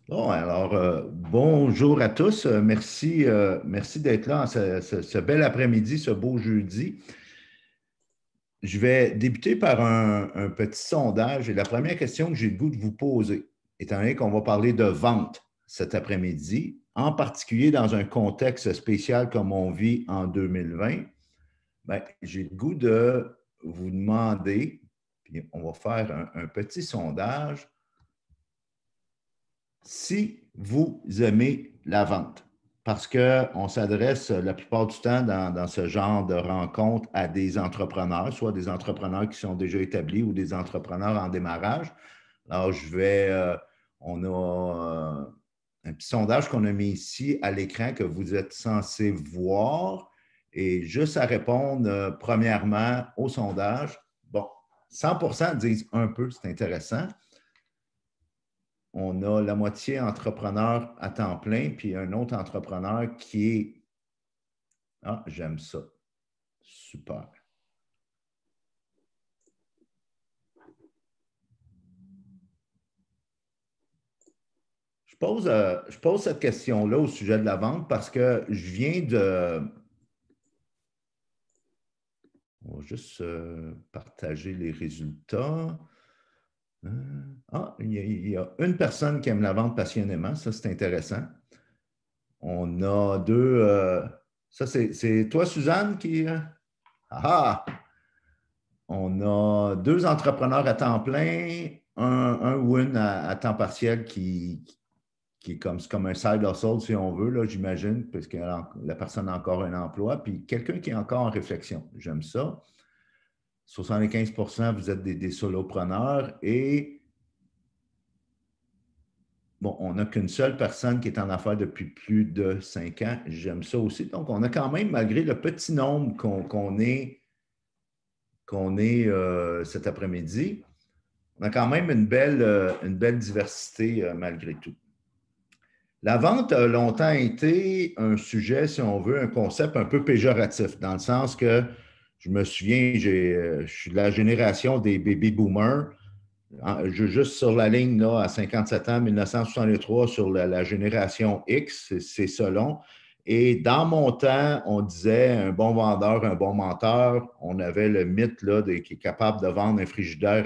Bon, alors, bonjour à tous. Merci d'être là en ce bel après-midi, ce beau jeudi. Je vais débuter par un petit sondage et la première question que j'ai le goût de vous poser, étant donné qu'on va parler de vente cet après-midi, en particulier dans un contexte spécial comme on vit en 2020, ben, j'ai le goût de vous demander, puis on va faire un petit sondage si vous aimez la vente, parce qu'on s'adresse la plupart du temps dans ce genre de rencontres à des entrepreneurs, soit des entrepreneurs qui sont déjà établis ou des entrepreneurs en démarrage. Alors, on a un petit sondage qu'on a mis ici à l'écran que vous êtes censé voir et juste à répondre premièrement au sondage. Bon, 100% disent un peu, c'est intéressant. On a la moitié entrepreneur à temps plein, puis un autre entrepreneur qui est Ah, j'aime ça. Super. Je pose cette question-là au sujet de la vente parce que je viens de. On va juste partager les résultats. Il y a une personne qui aime la vente passionnément. Ça, c'est intéressant. On a deux. Ça, c'est toi, Suzanne, qui. Ah! On a deux entrepreneurs à temps plein, un ou une à temps partiel qui est comme un side hustle, si on veut, là, j'imagine, parce que la personne a encore un emploi, puis quelqu'un qui est encore en réflexion. J'aime ça. 75%, vous êtes des solopreneurs et bon, on n'a qu'une seule personne qui est en affaires depuis plus de 5 ans. J'aime ça aussi. Donc, on a quand même, malgré le petit nombre qu'on est cet après-midi, on a quand même une belle diversité malgré tout. La vente a longtemps été un sujet, si on veut, un concept un peu péjoratif, dans le sens que je me souviens, je suis de la génération des baby boomers. Juste sur la ligne là, à 57 ans, 1963, sur la génération X, c'est selon. Et dans mon temps, on disait un bon vendeur, un bon menteur. On avait le mythe là, qui est capable de vendre un frigidaire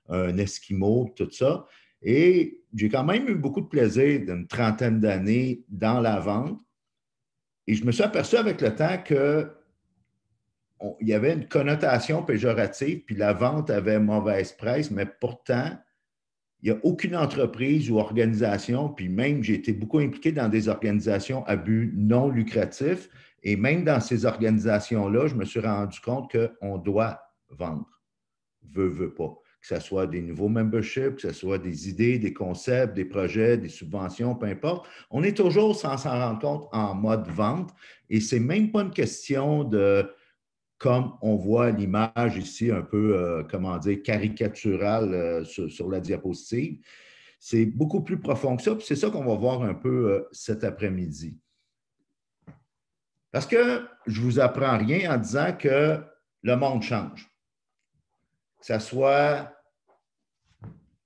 à un Esquimau, tout ça. Et j'ai quand même eu beaucoup de plaisir d'une trentaine d'années dans la vente. Et je me suis aperçu avec le temps que il y avait une connotation péjorative, puis la vente avait mauvaise presse, mais pourtant, il n'y a aucune entreprise ou organisation, puis même j'ai été beaucoup impliqué dans des organisations à but non lucratif, et même dans ces organisations-là, je me suis rendu compte qu'on doit vendre, veut pas. Que ce soit des nouveaux memberships, que ce soit des idées, des concepts, des projets, des subventions, peu importe. On est toujours, sans s'en rendre compte, en mode vente, et ce n'est même pas une question de comme on voit l'image ici un peu, comment dire, caricaturale sur la diapositive. C'est beaucoup plus profond que ça, puis c'est ça qu'on va voir un peu cet après-midi. Parce que je ne vous apprends rien en disant que le monde change. Que ce soit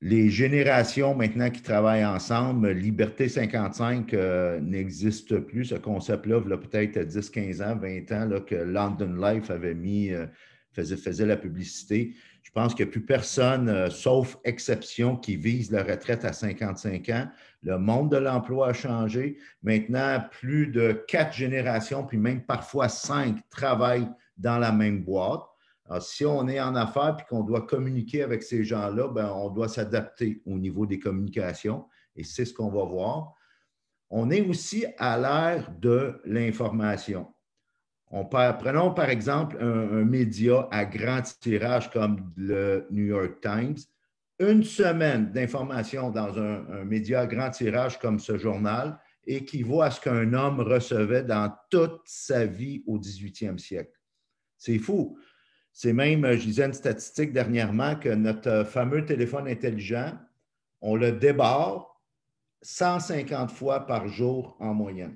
les générations maintenant qui travaillent ensemble, Liberté 55 n'existe plus. Ce concept-là, il y a peut-être 10, 15 ans, 20 ans, là, que London Life avait mis, faisait la publicité. Je pense qu'il n'y a plus personne, sauf exception, qui vise la retraite à 55 ans. Le monde de l'emploi a changé. Maintenant, plus de 4 générations, puis même parfois 5, travaillent dans la même boîte. Alors, si on est en affaires et qu'on doit communiquer avec ces gens-là, ben, on doit s'adapter au niveau des communications et c'est ce qu'on va voir. On est aussi à l'ère de l'information. Prenons par exemple un média à grand tirage comme le New York Times. Une semaine d'information dans un média à grand tirage comme ce journal équivaut à ce qu'un homme recevait dans toute sa vie au 18e siècle. C'est fou. C'est même, je disais une statistique dernièrement, que notre fameux téléphone intelligent, on le débarre 150 fois par jour en moyenne.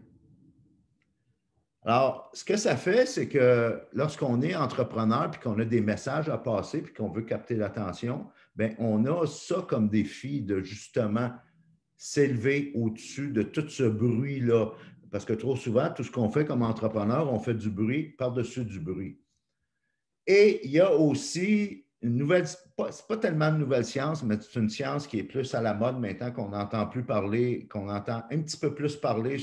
Alors, ce que ça fait, c'est que lorsqu'on est entrepreneur puis qu'on a des messages à passer puis qu'on veut capter l'attention, bien, on a ça comme défi de justement s'élever au-dessus de tout ce bruit-là. Parce que trop souvent, tout ce qu'on fait comme entrepreneur, on fait du bruit par-dessus du bruit. Et il y a aussi une nouvelle, ce n'est pas tellement une nouvelle science, mais c'est une science qui est plus à la mode maintenant, qu'on n'entend plus parler, qu'on entend un petit peu plus parler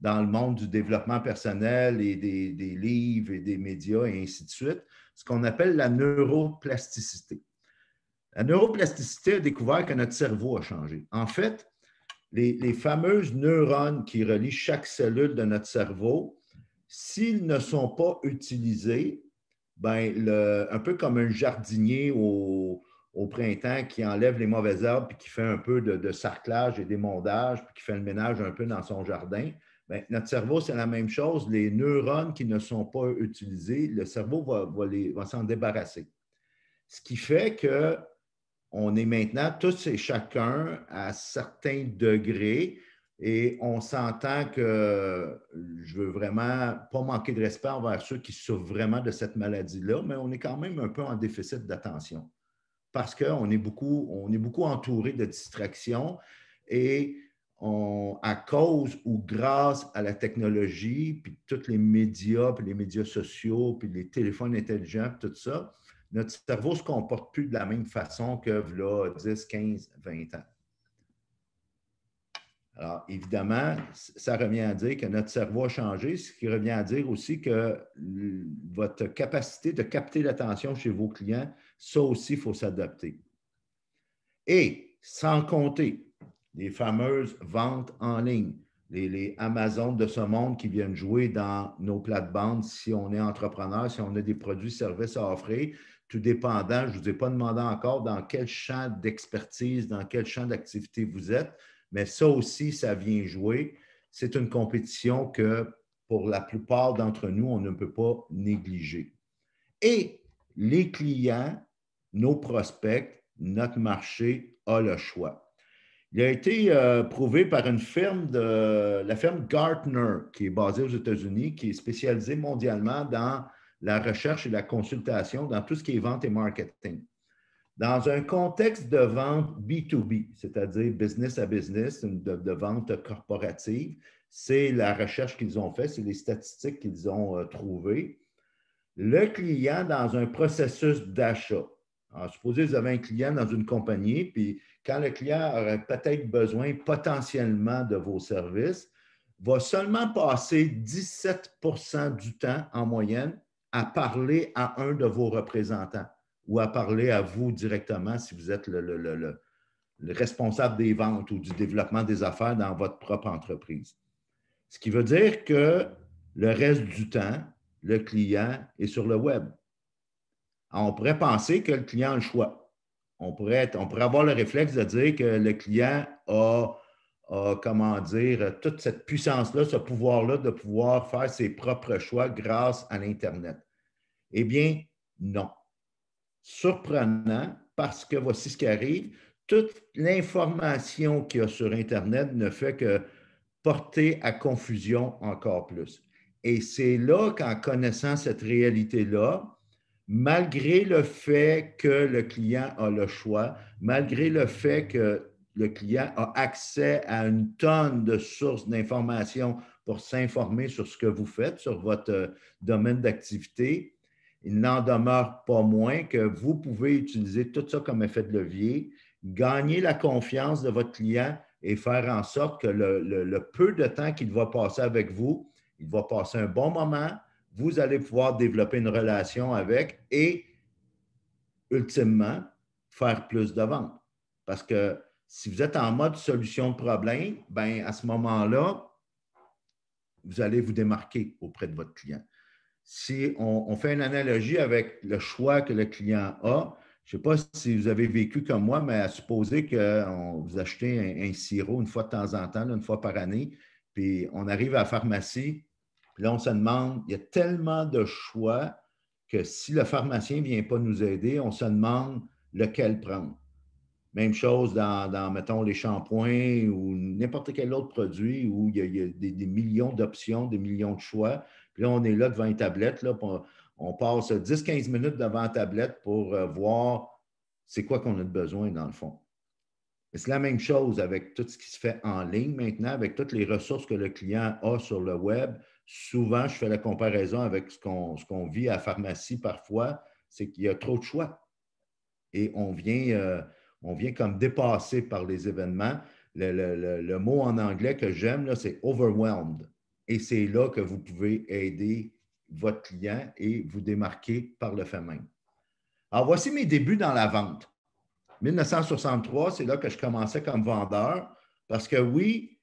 dans le monde du développement personnel et des livres et des médias et ainsi de suite, ce qu'on appelle la neuroplasticité. La neuroplasticité a découvert que notre cerveau a changé. En fait, les fameuses neurones qui relient chaque cellule de notre cerveau, s'ils ne sont pas utilisés, ben, un peu comme un jardinier au printemps qui enlève les mauvaises herbes puis qui fait un peu de sarclage et d'émondage puis qui fait le ménage un peu dans son jardin, ben, notre cerveau, c'est la même chose. Les neurones qui ne sont pas utilisés, le cerveau va s'en débarrasser. Ce qui fait que on est maintenant tous et chacun à certains degrés et on s'entend que je veux vraiment pas manquer de respect envers ceux qui souffrent vraiment de cette maladie-là, mais on est quand même un peu en déficit d'attention parce qu'on est beaucoup entouré de distractions et à cause ou grâce à la technologie, puis tous les médias, puis les médias sociaux, puis les téléphones intelligents, tout ça, notre cerveau ne se comporte plus de la même façon que là, 10, 15, 20 ans. Alors, évidemment, ça revient à dire que notre cerveau a changé, ce qui revient à dire aussi que votre capacité de capter l'attention chez vos clients, ça aussi, il faut s'adapter. Et sans compter les fameuses ventes en ligne, les Amazon de ce monde qui viennent jouer dans nos plates-bandes si on est entrepreneur, si on a des produits, services à offrir, tout dépendant, je ne vous ai pas demandé encore dans quel champ d'expertise, dans quel champ d'activité vous êtes, mais ça aussi, ça vient jouer. C'est une compétition que, pour la plupart d'entre nous, on ne peut pas négliger. Et les clients, nos prospects, notre marché a le choix. Il a été prouvé par la firme Gartner, qui est basée aux États-Unis, qui est spécialisée mondialement dans la recherche et la consultation dans tout ce qui est vente et marketing. Dans un contexte de vente B2B, c'est-à-dire business à business, de vente corporative, c'est la recherche qu'ils ont faite, c'est les statistiques qu'ils ont trouvées. Le client dans un processus d'achat. Alors, supposez que vous avez un client dans une compagnie, puis quand le client aurait peut-être besoin potentiellement de vos services, va seulement passer 17% du temps en moyenne à parler à un de vos représentants ou à parler à vous directement si vous êtes le responsable des ventes ou du développement des affaires dans votre propre entreprise. Ce qui veut dire que le reste du temps, le client est sur le web. Alors, on pourrait penser que le client a le choix. On pourrait avoir le réflexe de dire que le client a comment dire, toute cette puissance-là, ce pouvoir-là de pouvoir faire ses propres choix grâce à l'Internet. Eh bien, non. Surprenant, parce que voici ce qui arrive. Toute l'information qu'il y a sur Internet ne fait que porter à confusion encore plus. Et c'est là qu'en connaissant cette réalité-là, malgré le fait que le client a le choix, malgré le fait que le client a accès à une tonne de sources d'informations pour s'informer sur ce que vous faites, sur votre domaine d'activité, il n'en demeure pas moins que vous pouvez utiliser tout ça comme effet de levier, gagner la confiance de votre client et faire en sorte que le peu de temps qu'il va passer avec vous, il va passer un bon moment, vous allez pouvoir développer une relation avec et, ultimement, faire plus de ventes. Parce que si vous êtes en mode solution de problème, bien, à ce moment-là, vous allez vous démarquer auprès de votre client. Si on fait une analogie avec le choix que le client a, je ne sais pas si vous avez vécu comme moi, mais à supposer que vous achetez un sirop une fois de temps en temps, une fois par année, puis on arrive à la pharmacie, puis là, on se demande, il y a tellement de choix que si le pharmacien ne vient pas nous aider, on se demande lequel prendre. Même chose mettons, les shampoings ou n'importe quel autre produit où il y a des millions d'options, des millions de choix. Puis là, on est là devant une tablette. Là, on passe 10-15 minutes devant la tablette pour voir c'est quoi qu'on a de besoin dans le fond. C'est la même chose avec tout ce qui se fait en ligne maintenant, avec toutes les ressources que le client a sur le web. Souvent, je fais la comparaison avec ce qu'on vit à la pharmacie parfois, c'est qu'il y a trop de choix et on vient comme dépassé par les événements. Le mot en anglais que j'aime, là, c'est overwhelmed. Et c'est là que vous pouvez aider votre client et vous démarquer par le fait même. Alors, voici mes débuts dans la vente. 1963, c'est là que je commençais comme vendeur parce que oui,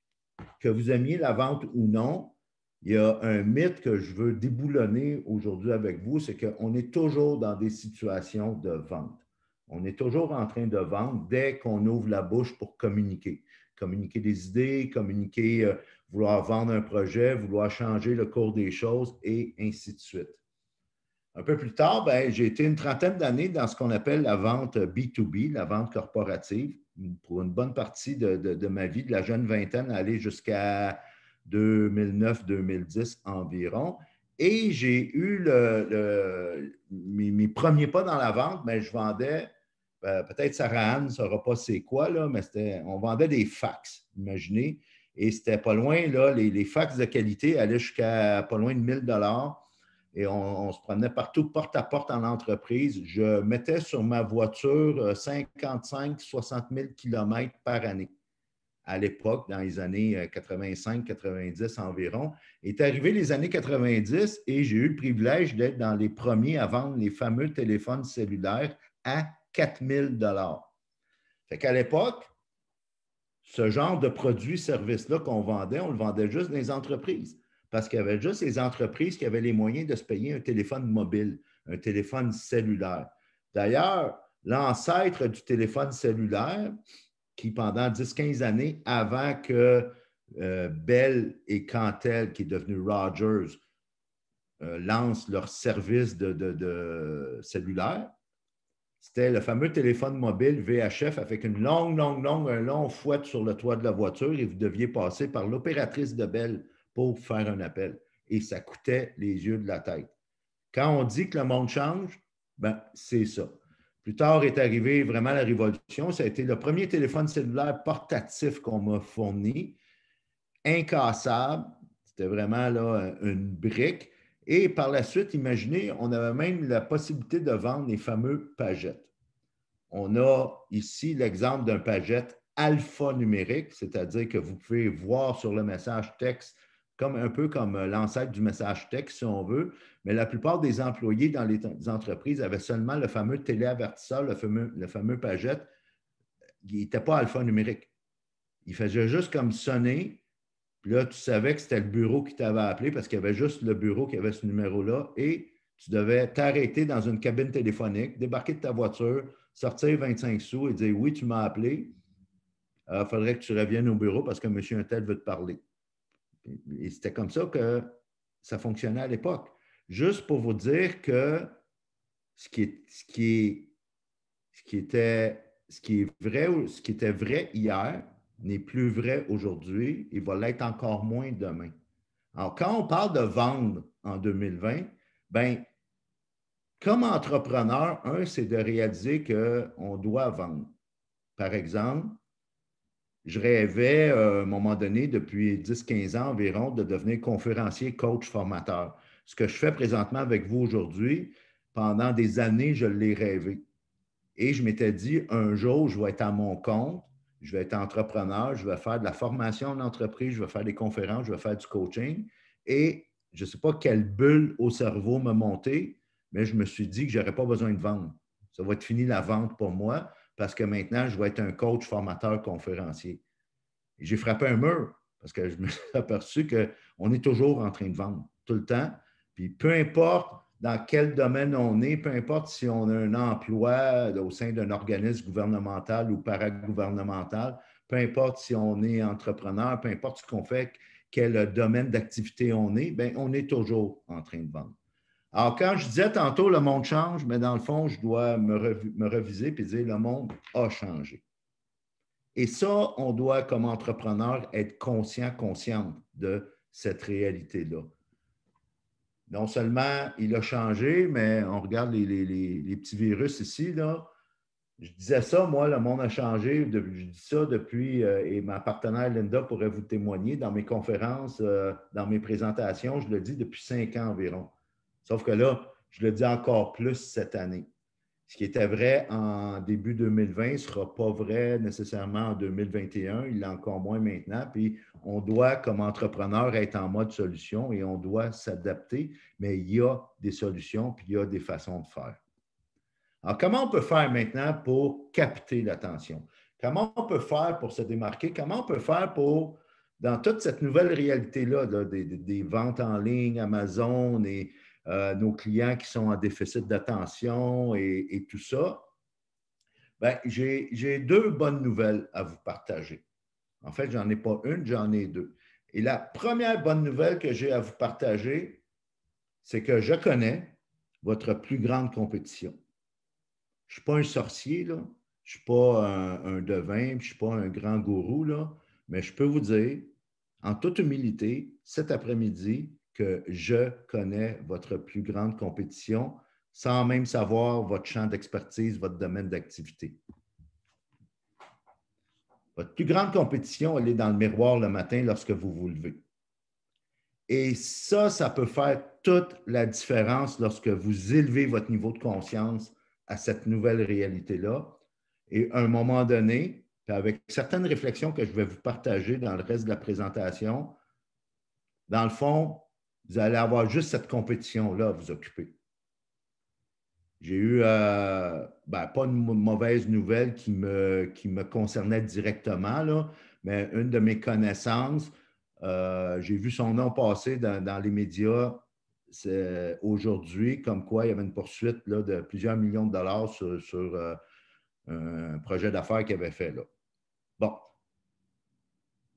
que vous aimiez la vente ou non, il y a un mythe que je veux déboulonner aujourd'hui avec vous, c'est qu'on est toujours dans des situations de vente. On est toujours en train de vendre dès qu'on ouvre la bouche pour communiquer. Communiquer des idées, communiquer, vouloir vendre un projet, vouloir changer le cours des choses et ainsi de suite. Un peu plus tard, ben, j'ai été une trentaine d'années dans ce qu'on appelle la vente B2B, la vente corporative, pour une bonne partie de ma vie, de la jeune vingtaine, aller jusqu'à 2009-2010 environ. Et j'ai eu mes premiers pas dans la vente, mais je vendais, peut-être Sarah Anne ne saura pas c'est quoi, là, mais on vendait des fax, imaginez. Et c'était pas loin, là, les fax de qualité allaient jusqu'à pas loin de 1000 $ et on se promenait partout, porte à porte en entreprise. Je mettais sur ma voiture 55-60 000 km par année à l'époque, dans les années 85-90 environ. Est arrivé les années 90 et j'ai eu le privilège d'être dans les premiers à vendre les fameux téléphones cellulaires à 4 000 $. Fait qu'à l'époque, ce genre de produit-service-là qu'on vendait, on le vendait juste dans les entreprises. Parce qu'il y avait juste les entreprises qui avaient les moyens de se payer un téléphone mobile, un téléphone cellulaire. D'ailleurs, l'ancêtre du téléphone cellulaire, qui pendant 10-15 années, avant que Bell et Cantel, qui est devenu Rogers, lancent leur service de cellulaire, c'était le fameux téléphone mobile VHF avec un long fouet sur le toit de la voiture et vous deviez passer par l'opératrice de Bell pour faire un appel. Et ça coûtait les yeux de la tête. Quand on dit que le monde change, ben, c'est ça. Plus tard est arrivée vraiment la révolution. Ça a été le premier téléphone cellulaire portatif qu'on m'a fourni, incassable. C'était vraiment là, une brique. Et par la suite, imaginez, on avait même la possibilité de vendre les fameux pagettes. On a ici l'exemple d'un pagette alphanumérique, c'est-à-dire que vous pouvez voir sur le message texte un peu comme l'ancêtre du message texte, si on veut, mais la plupart des employés dans les entreprises avaient seulement le fameux téléavertisseur, le fameux pagette, qui n'était pas alphanumérique. Il faisait juste comme sonner, puis là, tu savais que c'était le bureau qui t'avait appelé parce qu'il y avait juste le bureau qui avait ce numéro-là et tu devais t'arrêter dans une cabine téléphonique, débarquer de ta voiture, sortir 25 sous et dire oui, tu m'as appelé. Il faudrait que tu reviennes au bureau parce que M. Untel veut te parler. Et c'était comme ça que ça fonctionnait à l'époque. Juste pour vous dire que ce qui était vrai hier n'est plus vrai aujourd'hui et va l'être encore moins demain. Alors, quand on parle de vendre en 2020, bien, comme entrepreneur, c'est de réaliser qu'on doit vendre. Par exemple, je rêvais à un moment donné, depuis 10-15 ans environ, de devenir conférencier, coach, formateur. Ce que je fais présentement avec vous aujourd'hui, pendant des années, je l'ai rêvé. Et je m'étais dit, un jour, je vais être à mon compte, je vais être entrepreneur, je vais faire de la formation en entreprise, je vais faire des conférences, je vais faire du coaching. Et je ne sais pas quelle bulle au cerveau m'a monté, mais je me suis dit que je n'aurais pas besoin de vendre. Ça va être fini la vente pour moi parce que maintenant, je vais être un coach, formateur, conférencier. Et j'ai frappé un mur parce que je me suis aperçu qu'on est toujours en train de vendre, tout le temps. Puis peu importe dans quel domaine on est, peu importe si on a un emploi au sein d'un organisme gouvernemental ou paragouvernemental, peu importe si on est entrepreneur, peu importe ce qu'on fait, quel domaine d'activité on est, bien, on est toujours en train de vendre. Alors, quand je disais tantôt le monde change, mais dans le fond, je dois me reviser et dire le monde a changé. Et ça, on doit, comme entrepreneur, être conscient, consciente de cette réalité-là. Non seulement il a changé, mais on regarde les petits virus ici, là. Je disais ça, moi, le monde a changé. Je dis ça depuis, et ma partenaire Linda pourrait vous témoigner, dans mes conférences, dans mes présentations, je le dis depuis 5 ans environ. Sauf que là, je le dis encore plus cette année. Ce qui était vrai en début 2020 ne sera pas vrai nécessairement en 2021, il l'est encore moins maintenant. Puis on doit, comme entrepreneur, être en mode solution et on doit s'adapter, mais il y a des solutions, puis il y a des façons de faire. Alors, comment on peut faire maintenant pour capter l'attention? Comment on peut faire pour se démarquer? Comment on peut faire pour, dans toute cette nouvelle réalité-là, des ventes en ligne, Amazon et nos clients qui sont en déficit d'attention et tout ça? Bien, j'ai deux bonnes nouvelles à vous partager. En fait, j'en ai pas une, j'en ai deux. Et la première bonne nouvelle que j'ai à vous partager, c'est que je connais votre plus grande compétition. Je ne suis pas un sorcier, là. Je ne suis pas un devin, je ne suis pas un grand gourou, là. Mais je peux vous dire, en toute humilité, cet après-midi, que je connais votre plus grande compétition sans même savoir votre champ d'expertise, votre domaine d'activité. Votre plus grande compétition, elle est dans le miroir le matin lorsque vous vous levez. Et ça peut faire toute la différence lorsque vous élevez votre niveau de conscience à cette nouvelle réalité-là. Et à un moment donné, avec certaines réflexions que je vais vous partager dans le reste de la présentation, dans le fond, vous allez avoir juste cette compétition-là à vous occuper. J'ai eu, pas une mauvaise nouvelle qui me concernait directement, là, mais une de mes connaissances, j'ai vu son nom passer dans les médias aujourd'hui, comme quoi il y avait une poursuite là, de plusieurs millions de dollars sur un projet d'affaires qu'il avait fait. Là. Bon,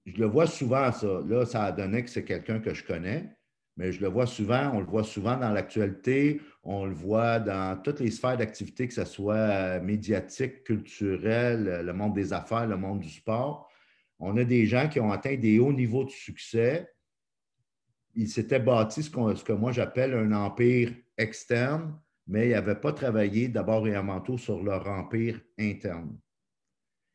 je le vois souvent, ça. Là, ça a donné que c'est quelqu'un que je connais, mais je le vois souvent, on le voit souvent dans l'actualité, on le voit dans toutes les sphères d'activité, que ce soit médiatique, culturel, le monde des affaires, le monde du sport. On a des gens qui ont atteint des hauts niveaux de succès. Ils s'étaient bâtis ce que moi j'appelle un empire externe, mais ils n'avaient pas travaillé d'abord et avant tout sur leur empire interne.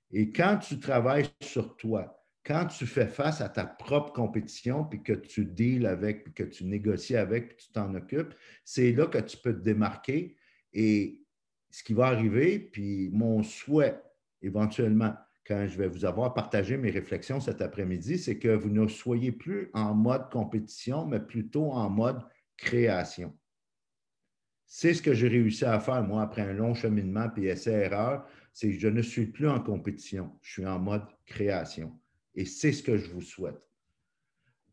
Et quand tu travailles sur toi, quand tu fais face à ta propre compétition, puis que tu deals avec, puis que tu négocies avec, puis tu t'en occupes, c'est là que tu peux te démarquer. Et ce qui va arriver, puis mon souhait éventuellement, quand je vais vous avoir partagé mes réflexions cet après-midi, c'est que vous ne soyez plus en mode compétition, mais plutôt en mode création. C'est ce que j'ai réussi à faire, moi, après un long cheminement puis essai-erreur, c'est que je ne suis plus en compétition, je suis en mode création. Et c'est ce que je vous souhaite.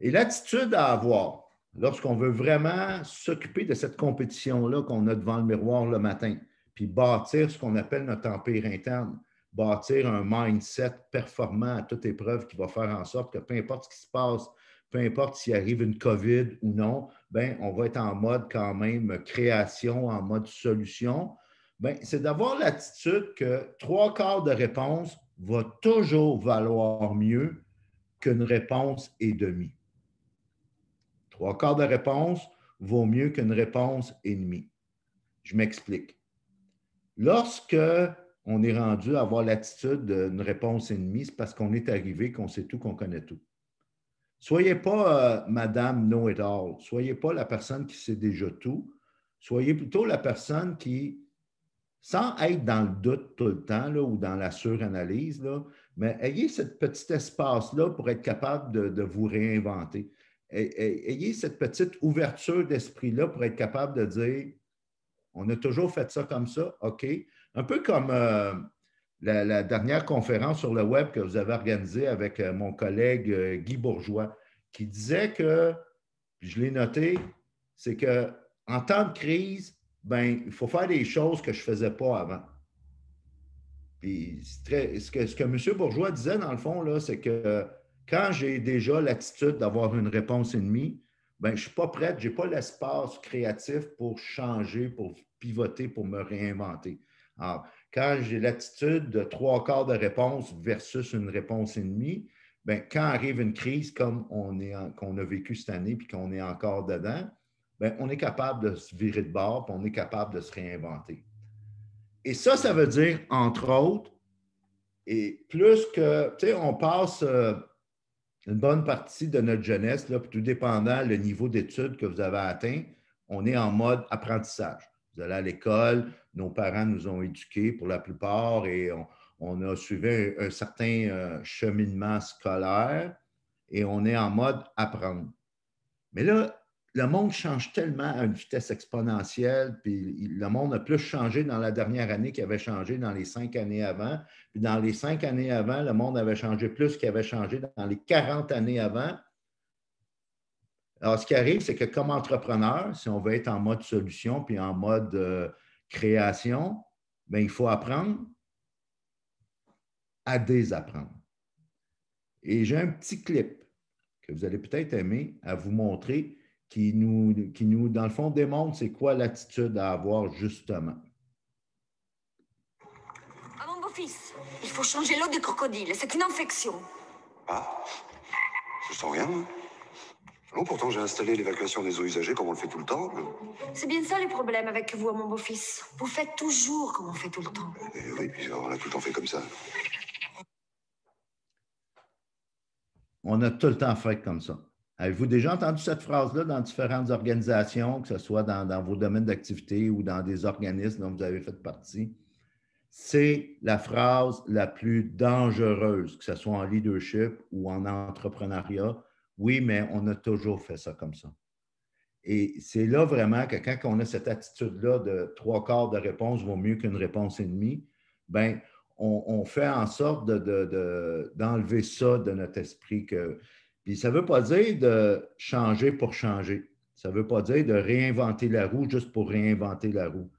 Et l'attitude à avoir lorsqu'on veut vraiment s'occuper de cette compétition-là qu'on a devant le miroir le matin, puis bâtir ce qu'on appelle notre empire interne, bâtir un mindset performant à toute épreuve qui va faire en sorte que peu importe ce qui se passe, peu importe s'il arrive une COVID ou non, ben, on va être en mode quand même création, en mode solution. Ben, c'est d'avoir l'attitude que 3/4 de réponse va toujours valoir mieux qu'une réponse et demie. 3/4 de réponse vaut mieux qu'une réponse et demie. Je m'explique. Lorsque on est rendu à avoir l'attitude d'une réponse et demie, c'est parce qu'on est arrivé, qu'on sait tout, qu'on connaît tout. Soyez pas Madame Know-it-all. Soyez pas la personne qui sait déjà tout. Soyez plutôt la personne qui, sans être dans le doute tout le temps là, ou dans la suranalyse, là, mais ayez ce petit espace-là pour être capable de vous réinventer. Ayez cette petite ouverture d'esprit-là pour être capable de dire, on a toujours fait ça comme ça, OK. Un peu comme la dernière conférence sur le web que vous avez organisée avec mon collègue Guy Bourgeois, qui disait que, je l'ai noté, c'est qu'en temps de crise, ben, il faut faire des choses que je ne faisais pas avant. Puis ce que M. Bourgeois disait, dans le fond, là, c'est que quand j'ai déjà l'attitude d'avoir une réponse ennemie, ben, je ne suis pas prête, je n'ai pas l'espace créatif pour changer, pour pivoter, pour me réinventer. Alors, quand j'ai l'attitude de 3/4 de réponse versus une réponse ennemie, ben, quand arrive une crise comme qu'on a vécu cette année puis qu'on est encore dedans, ben, on est capable de se virer de bord puis on est capable de se réinventer. Et ça veut dire, entre autres, et plus que, tu sais, on passe une bonne partie de notre jeunesse, là, tout dépendant le niveau d'études que vous avez atteint, on est en mode apprentissage. Vous allez à l'école, nos parents nous ont éduqués pour la plupart et on a suivi un certain cheminement scolaire et on est en mode apprendre. Mais là, le monde change tellement à une vitesse exponentielle, puis le monde a plus changé dans la dernière année qu'il avait changé dans les 5 années avant. Puis dans les 5 années avant, le monde avait changé plus qu'il avait changé dans les 40 années avant. Alors, ce qui arrive, c'est que comme entrepreneur, si on veut être en mode solution puis en mode création, bien, il faut apprendre à désapprendre. Et j'ai un petit clip que vous allez peut-être aimer à vous montrer qui nous, dans le fond, démontre c'est quoi l'attitude à avoir justement. À mon beau-fils, il faut changer l'eau du crocodile. C'est une infection. Ah, je sens rien. Non, pourtant j'ai installé l'évacuation des eaux usagées comme on le fait tout le temps. C'est bien ça les problèmes avec vous, mon beau-fils. Vous faites toujours comme on fait tout le temps. Oui, puis on a tout le temps fait comme ça. On a tout le temps fait comme ça. Avez-vous déjà entendu cette phrase-là dans différentes organisations, que ce soit dans vos domaines d'activité ou dans des organismes dont vous avez fait partie? C'est la phrase la plus dangereuse, que ce soit en leadership ou en entrepreneuriat. Oui, mais on a toujours fait ça comme ça. Et c'est là vraiment que quand on a cette attitude-là de 3/4 de réponse vaut mieux qu'une réponse et demie, bien, on fait en sorte d'enlever ça de notre esprit. Puis ça ne veut pas dire de changer pour changer. Ça ne veut pas dire de réinventer la roue juste pour réinventer la roue.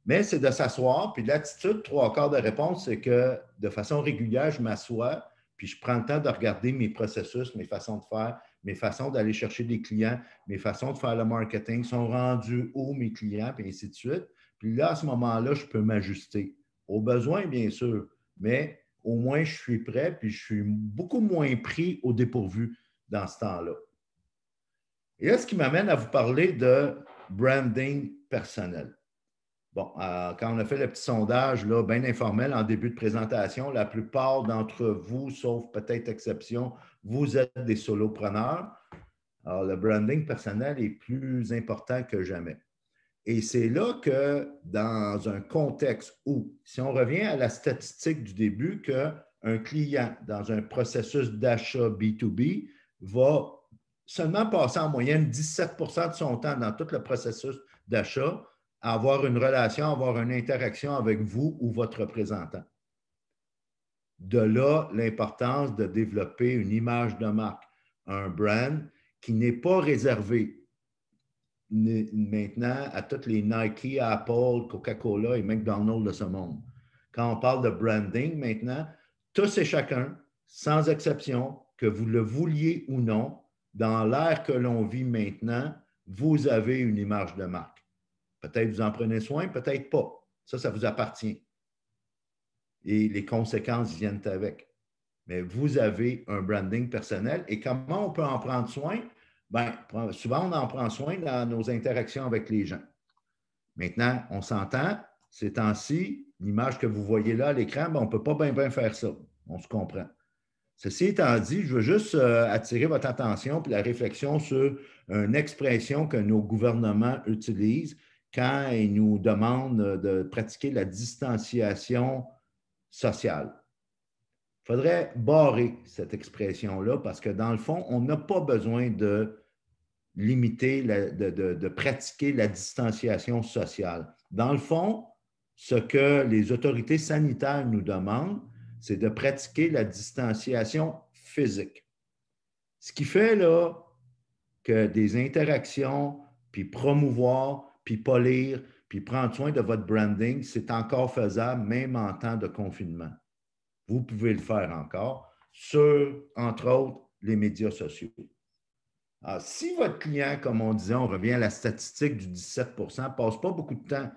Mais c'est de s'asseoir, puis l'attitude 3/4 de réponse, c'est que de façon régulière, je m'assois, puis je prends le temps de regarder mes processus, mes façons de faire, mes façons d'aller chercher des clients, mes façons de faire le marketing, sont rendus où mes clients, puis ainsi de suite. Puis là, à ce moment-là, je peux m'ajuster. Au besoin, bien sûr, mais au moins, je suis prêt, puis je suis beaucoup moins pris au dépourvu dans ce temps-là. Et là, ce qui m'amène à vous parler de branding personnel. Bon, quand on a fait le petit sondage là, bien informel en début de présentation, la plupart d'entre vous, sauf peut-être exception, vous êtes des solopreneurs. Alors, le branding personnel est plus important que jamais. Et c'est là que, dans un contexte où, si on revient à la statistique du début, qu'un client dans un processus d'achat B2B va seulement passer en moyenne 17% de son temps dans tout le processus d'achat à avoir une relation, à avoir une interaction avec vous ou votre représentant. De là, l'importance de développer une image de marque, un brand qui n'est pas réservé maintenant à toutes les Nike, Apple, Coca-Cola et McDonald's de ce monde. Quand on parle de branding maintenant, tous et chacun, sans exception, que vous le vouliez ou non, dans l'ère que l'on vit maintenant, vous avez une image de marque. Peut-être vous en prenez soin, peut-être pas. Ça vous appartient. Et les conséquences viennent avec. Mais vous avez un branding personnel. Et comment on peut en prendre soin? Bien, souvent, on en prend soin dans nos interactions avec les gens. Maintenant, on s'entend, ces temps-ci, l'image que vous voyez là à l'écran, bien, on ne peut pas bien faire ça. On se comprend. Ceci étant dit, je veux juste attirer votre attention et la réflexion sur une expression que nos gouvernements utilisent quand ils nous demandent de pratiquer la distanciation sociale. Il faudrait barrer cette expression-là parce que dans le fond, on n'a pas besoin de limiter, de pratiquer la distanciation sociale. Dans le fond, ce que les autorités sanitaires nous demandent, c'est de pratiquer la distanciation physique. Ce qui fait là que des interactions, puis promouvoir, puis polir, puis prendre soin de votre branding, c'est encore faisable même en temps de confinement. Vous pouvez le faire encore sur, entre autres, les médias sociaux. Alors, si votre client, comme on disait, on revient à la statistique du 17%, ne passe pas beaucoup de temps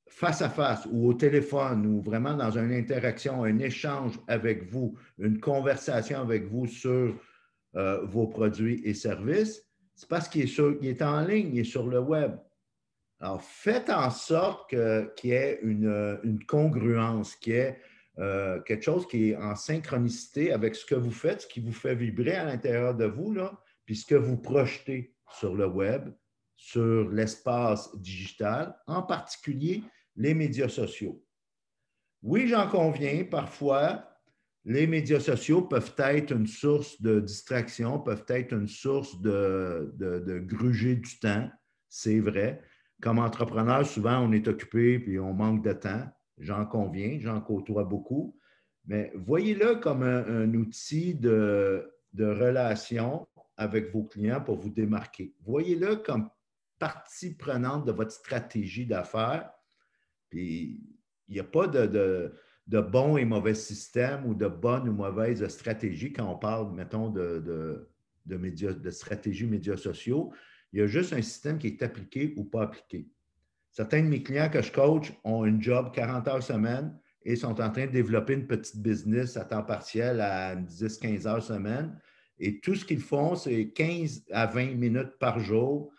face à face ou au téléphone ou vraiment dans une interaction, un échange avec vous, une conversation avec vous sur vos produits et services, c'est parce qu'il est en ligne, il est sur le web. Alors, faites en sorte qu'il y ait une congruence, qu'il y ait quelque chose qui est en synchronicité avec ce que vous faites, ce qui vous fait vibrer à l'intérieur de vous, là, puis ce que vous projetez sur le web, sur l'espace digital, en particulier les médias sociaux. Oui, j'en conviens, parfois, les médias sociaux peuvent être une source de distraction, peuvent être une source de gruger du temps, c'est vrai. Comme entrepreneur, souvent, on est occupé puis on manque de temps. J'en conviens, j'en côtoie beaucoup. Mais voyez-le comme un outil de relation avec vos clients pour vous démarquer. Voyez-le comme partie prenante de votre stratégie d'affaires. Puis, il n'y a pas de bon et mauvais système ou de bonne ou mauvaise stratégie quand on parle, mettons, de stratégie médias sociaux. Il y a juste un système qui est appliqué ou pas appliqué. Certains de mes clients que je coach ont une job 40 heures semaine et sont en train de développer une petite business à temps partiel à 10-15 heures semaine. Et tout ce qu'ils font, c'est 15 à 20 minutes par jour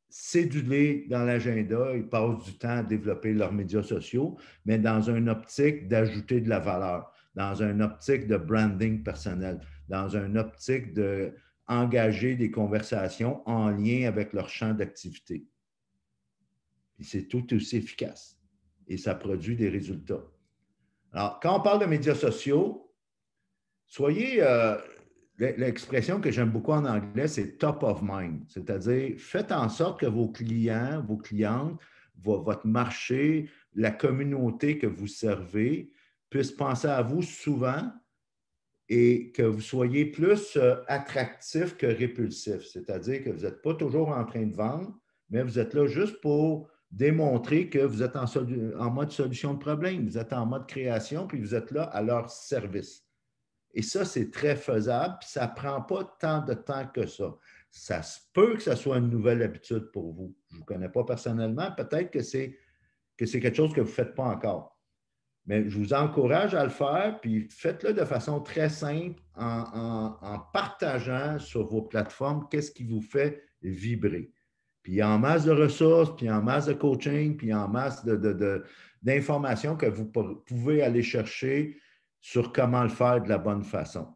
cédulés dans l'agenda, ils passent du temps à développer leurs médias sociaux, mais dans une optique d'ajouter de la valeur, dans une optique de branding personnel, dans une optique d'engager des conversations en lien avec leur champ d'activité. Puis c'est tout aussi efficace et ça produit des résultats. Alors, quand on parle de médias sociaux, soyez l'expression que j'aime beaucoup en anglais, c'est top of mind. C'est-à-dire, faites en sorte que vos clients, vos clientes, votre marché, la communauté que vous servez puissent penser à vous souvent et que vous soyez plus attractif que répulsif. C'est-à-dire que vous n'êtes pas toujours en train de vendre, mais vous êtes là juste pour démontrer que vous êtes en mode solution de problème, vous êtes en mode création, puis vous êtes là à leur service. Et ça, c'est très faisable, puis ça ne prend pas tant de temps que ça. Ça se peut que ça soit une nouvelle habitude pour vous. Je ne vous connais pas personnellement, peut-être que c'est quelque chose que vous ne faites pas encore. Mais je vous encourage à le faire, puis faites-le de façon très simple en partageant sur vos plateformes qu'est-ce qui vous fait vibrer. Puis il y a en masse de ressources, puis en masse de coaching, puis en masse d'informations que vous pouvez aller chercher sur comment le faire de la bonne façon.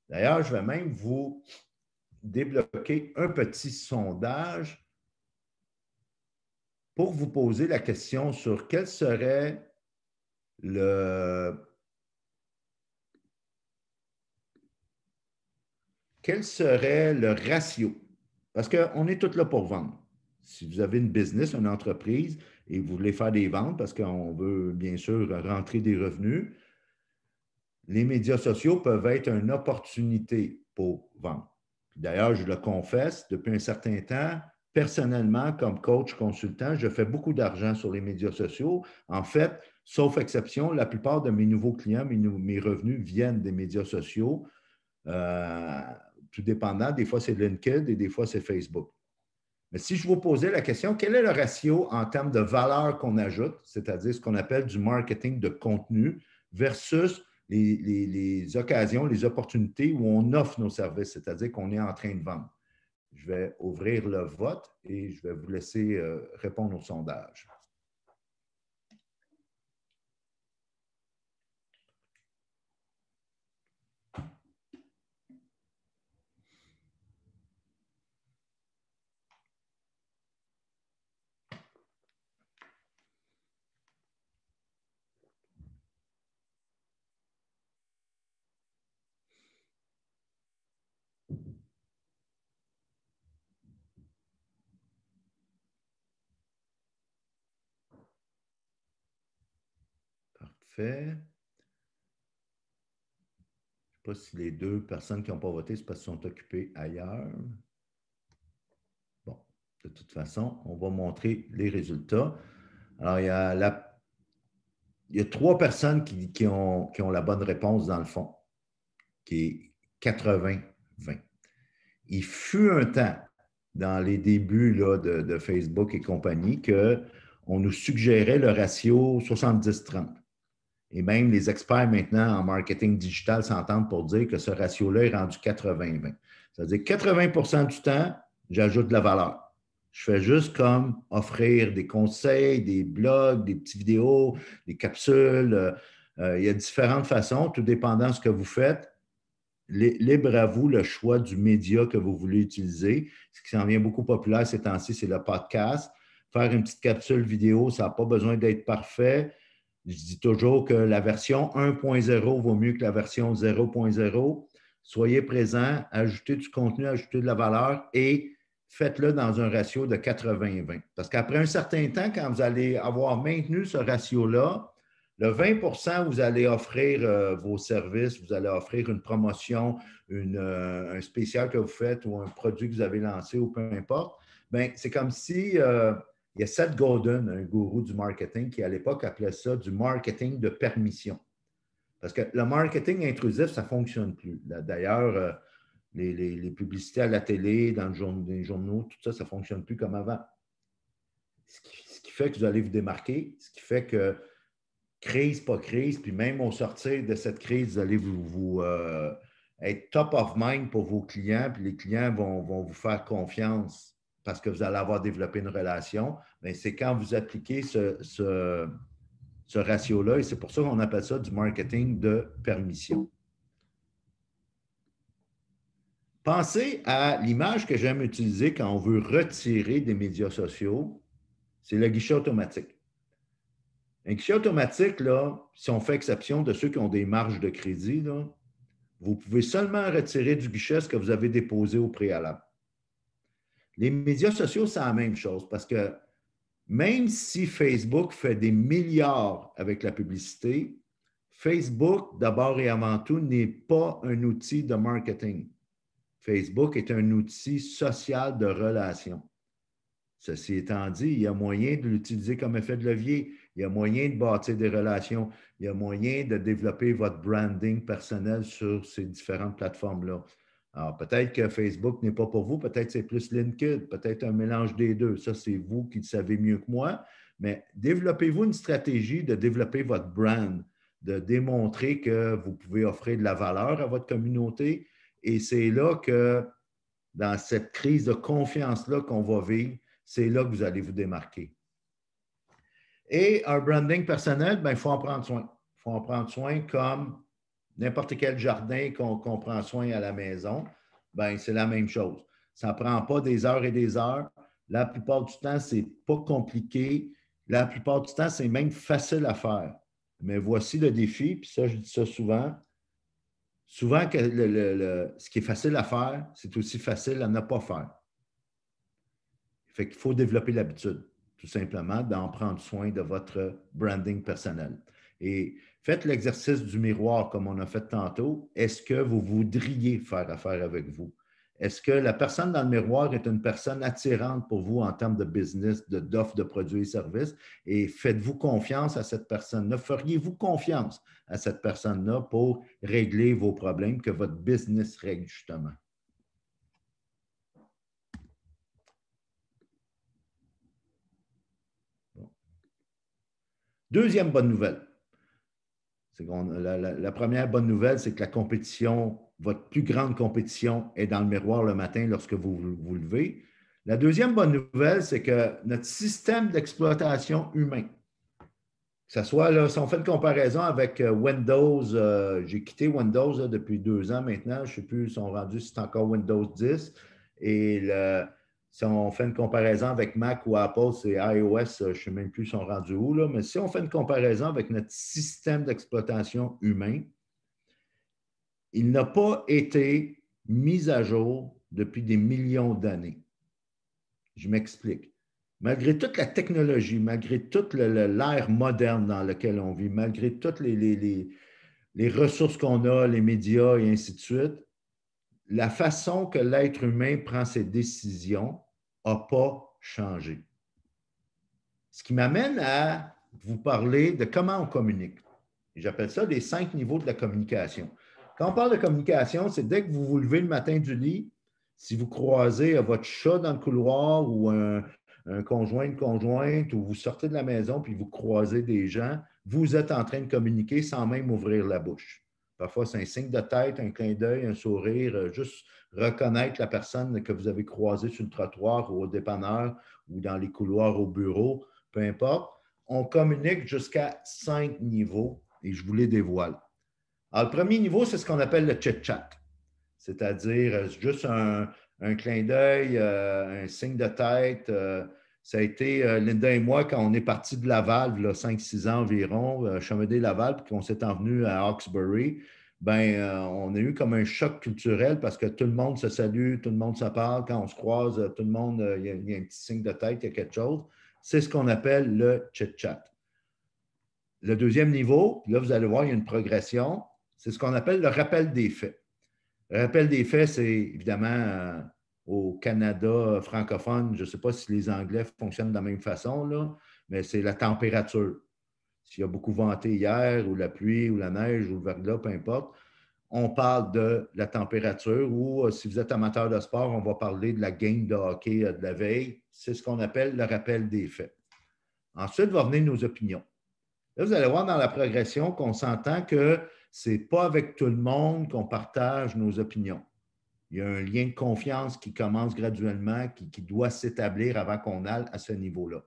D'ailleurs, je vais même vous débloquer un petit sondage pour vous poser la question sur quel serait le ratio? Parce qu'on est tous là pour vendre. Si vous avez une business, une entreprise, et vous voulez faire des ventes parce qu'on veut bien sûr rentrer des revenus, les médias sociaux peuvent être une opportunité pour vendre. D'ailleurs, je le confesse, depuis un certain temps, personnellement, comme coach consultant, je fais beaucoup d'argent sur les médias sociaux. En fait, sauf exception, la plupart de mes nouveaux clients, mes revenus viennent des médias sociaux. Tout dépendant, des fois c'est LinkedIn et des fois c'est Facebook. Mais si je vous posais la question, quel est le ratio en termes de valeur qu'on ajoute, c'est-à-dire ce qu'on appelle du marketing de contenu versus les occasions, les opportunités où on offre nos services, c'est-à-dire qu'on est en train de vendre. Je vais ouvrir le vote et je vais vous laisser répondre au sondage. Parfait. Je ne sais pas si les deux personnes qui n'ont pas voté, c'est parce qu'ils sont occupés ailleurs. Bon, de toute façon, on va montrer les résultats. Alors, il y a 3 personnes qui ont la bonne réponse dans le fond, qui est 80-20. Il fut un temps, dans les débuts là, de Facebook et compagnie, qu'on nous suggérait le ratio 70-30. Et même les experts maintenant en marketing digital s'entendent pour dire que ce ratio-là est rendu 80-20. C'est-à-dire 80% du temps, j'ajoute de la valeur. Je fais juste comme offrir des conseils, des blogs, des petites vidéos, des capsules. Il y a différentes façons, tout dépendant de ce que vous faites. Libre à vous le choix du média que vous voulez utiliser. Ce qui s'en vient beaucoup populaire ces temps-ci, c'est le podcast. Faire une petite capsule vidéo, ça n'a pas besoin d'être parfait. Je dis toujours que la version 1.0 vaut mieux que la version 0.0. Soyez présent, ajoutez du contenu, ajoutez de la valeur et faites-le dans un ratio de 80-20. Parce qu'après un certain temps, quand vous allez avoir maintenu ce ratio-là, le 20 vous allez offrir vos services, vous allez offrir une promotion, un spécial que vous faites ou un produit que vous avez lancé ou peu importe. Bien, c'est comme si il y a Seth Godin, un gourou du marketing, qui à l'époque appelait ça du marketing de permission. Parce que le marketing intrusif, ça ne fonctionne plus. D'ailleurs, les publicités à la télé, dans les journaux, tout ça, ça ne fonctionne plus comme avant. Ce qui fait que vous allez vous démarquer, ce qui fait que crise, pas crise, puis même au sortir de cette crise, vous allez être top of mind pour vos clients, puis les clients vont vous faire confiance parce que vous allez avoir développé une relation. Mais c'est quand vous appliquez ce ratio-là, et c'est pour ça qu'on appelle ça du marketing de permission. Pensez à l'image que j'aime utiliser quand on veut retirer des médias sociaux, c'est le guichet automatique. Un guichet automatique, là, si on fait exception de ceux qui ont des marges de crédit, là, vous pouvez seulement retirer du guichet ce que vous avez déposé au préalable. Les médias sociaux, c'est la même chose parce que même si Facebook fait des milliards avec la publicité, Facebook, d'abord et avant tout, n'est pas un outil de marketing. Facebook est un outil social de relation. Ceci étant dit, il y a moyen de l'utiliser comme effet de levier. Il y a moyen de bâtir des relations. Il y a moyen de développer votre branding personnel sur ces différentes plateformes-là. Alors, peut-être que Facebook n'est pas pour vous, peut-être que c'est plus LinkedIn, peut-être un mélange des deux. Ça, c'est vous qui le savez mieux que moi. Mais développez-vous une stratégie de développer votre brand, de démontrer que vous pouvez offrir de la valeur à votre communauté. Et c'est là que, dans cette crise de confiance-là qu'on va vivre, c'est là que vous allez vous démarquer. Et un branding personnel, il faut en prendre soin. Il faut en prendre soin comme n'importe quel jardin qu'on prend soin à la maison. C'est la même chose. Ça ne prend pas des heures et des heures. La plupart du temps, ce n'est pas compliqué. La plupart du temps, c'est même facile à faire. Mais voici le défi, puis ça, je dis ça souvent. Souvent, que ce qui est facile à faire, c'est aussi facile à ne pas faire. Fait qu'il faut développer l'habitude, tout simplement, d'en prendre soin de votre branding personnel. Et faites l'exercice du miroir comme on a fait tantôt. Est-ce que vous voudriez faire affaire avec vous? Est-ce que la personne dans le miroir est une personne attirante pour vous en termes de business, d'offres de produits et services? Et faites-vous confiance à cette personne-là? Feriez-vous confiance à cette personne-là pour régler vos problèmes que votre business règle justement? Deuxième bonne nouvelle. La première bonne nouvelle, c'est que la compétition, votre plus grande compétition est dans le miroir le matin lorsque vous vous levez. La deuxième bonne nouvelle, c'est que notre système d'exploitation humain, que ce soit, là, si on fait une comparaison avec Windows, j'ai quitté Windows là, depuis 2 ans maintenant, je ne sais plus, ils sont rendus, c'est encore Windows 10. Et si on fait une comparaison avec Mac ou Apple, c'est iOS, je ne sais même plus, ils sont rendus où, là, mais si on fait une comparaison avec notre système d'exploitation humain, il n'a pas été mis à jour depuis des millions d'années. Je m'explique. Malgré toute la technologie, malgré toute l'ère moderne dans laquelle on vit, malgré toutes les ressources qu'on a, les médias et ainsi de suite, la façon que l'être humain prend ses décisions n'a pas changé. Ce qui m'amène à vous parler de comment on communique. J'appelle ça les 5 niveaux de la communication. Quand on parle de communication, c'est dès que vous vous levez le matin du lit, si vous croisez votre chat dans le couloir ou un conjoint, une conjointe, ou vous sortez de la maison puis vous croisez des gens, vous êtes en train de communiquer sans même ouvrir la bouche. Parfois, c'est un signe de tête, un clin d'œil, un sourire, juste reconnaître la personne que vous avez croisée sur le trottoir ou au dépanneur ou dans les couloirs au bureau, peu importe. On communique jusqu'à 5 niveaux et je vous les dévoile. Alors, le premier niveau, c'est ce qu'on appelle le chit-chat, c'est-à-dire juste un clin d'œil, un signe de tête. Ça a été Linda et moi, quand on est parti de Laval, il y a 5-6 ans environ, Chamédé-Laval, puis qu'on s'est envenu à Hawkesbury, on a eu comme un choc culturel parce que tout le monde se salue, tout le monde se parle. Quand on se croise, tout le monde, il y a un petit signe de tête, il y a quelque chose. C'est ce qu'on appelle le chit-chat. Le deuxième niveau, là, vous allez voir, il y a une progression. C'est ce qu'on appelle le rappel des faits. Le rappel des faits, c'est évidemment au Canada francophone, je ne sais pas si les Anglais fonctionnent de la même façon, là, mais c'est la température. S'il y a beaucoup venté hier, ou la pluie, ou la neige, ou le verglas, peu importe, on parle de la température ou si vous êtes amateur de sport, on va parler de la game de hockey de la veille. C'est ce qu'on appelle le rappel des faits. Ensuite, va venir nos opinions. Là, vous allez voir dans la progression qu'on s'entend que ce n'est pas avec tout le monde qu'on partage nos opinions. Il y a un lien de confiance qui commence graduellement, qui doit s'établir avant qu'on aille à ce niveau-là.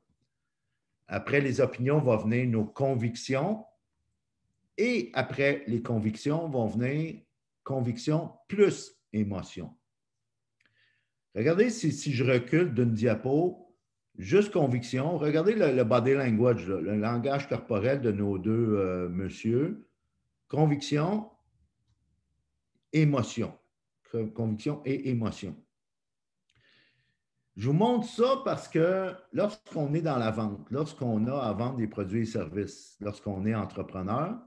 Après les opinions vont venir nos convictions et après les convictions vont venir convictions plus émotions. Regardez si je recule d'une diapo, juste conviction. Regardez le body language, le langage corporel de nos deux messieurs. Conviction, émotion. Conviction et émotion. Je vous montre ça parce que lorsqu'on est dans la vente, lorsqu'on a à vendre des produits et services, lorsqu'on est entrepreneur,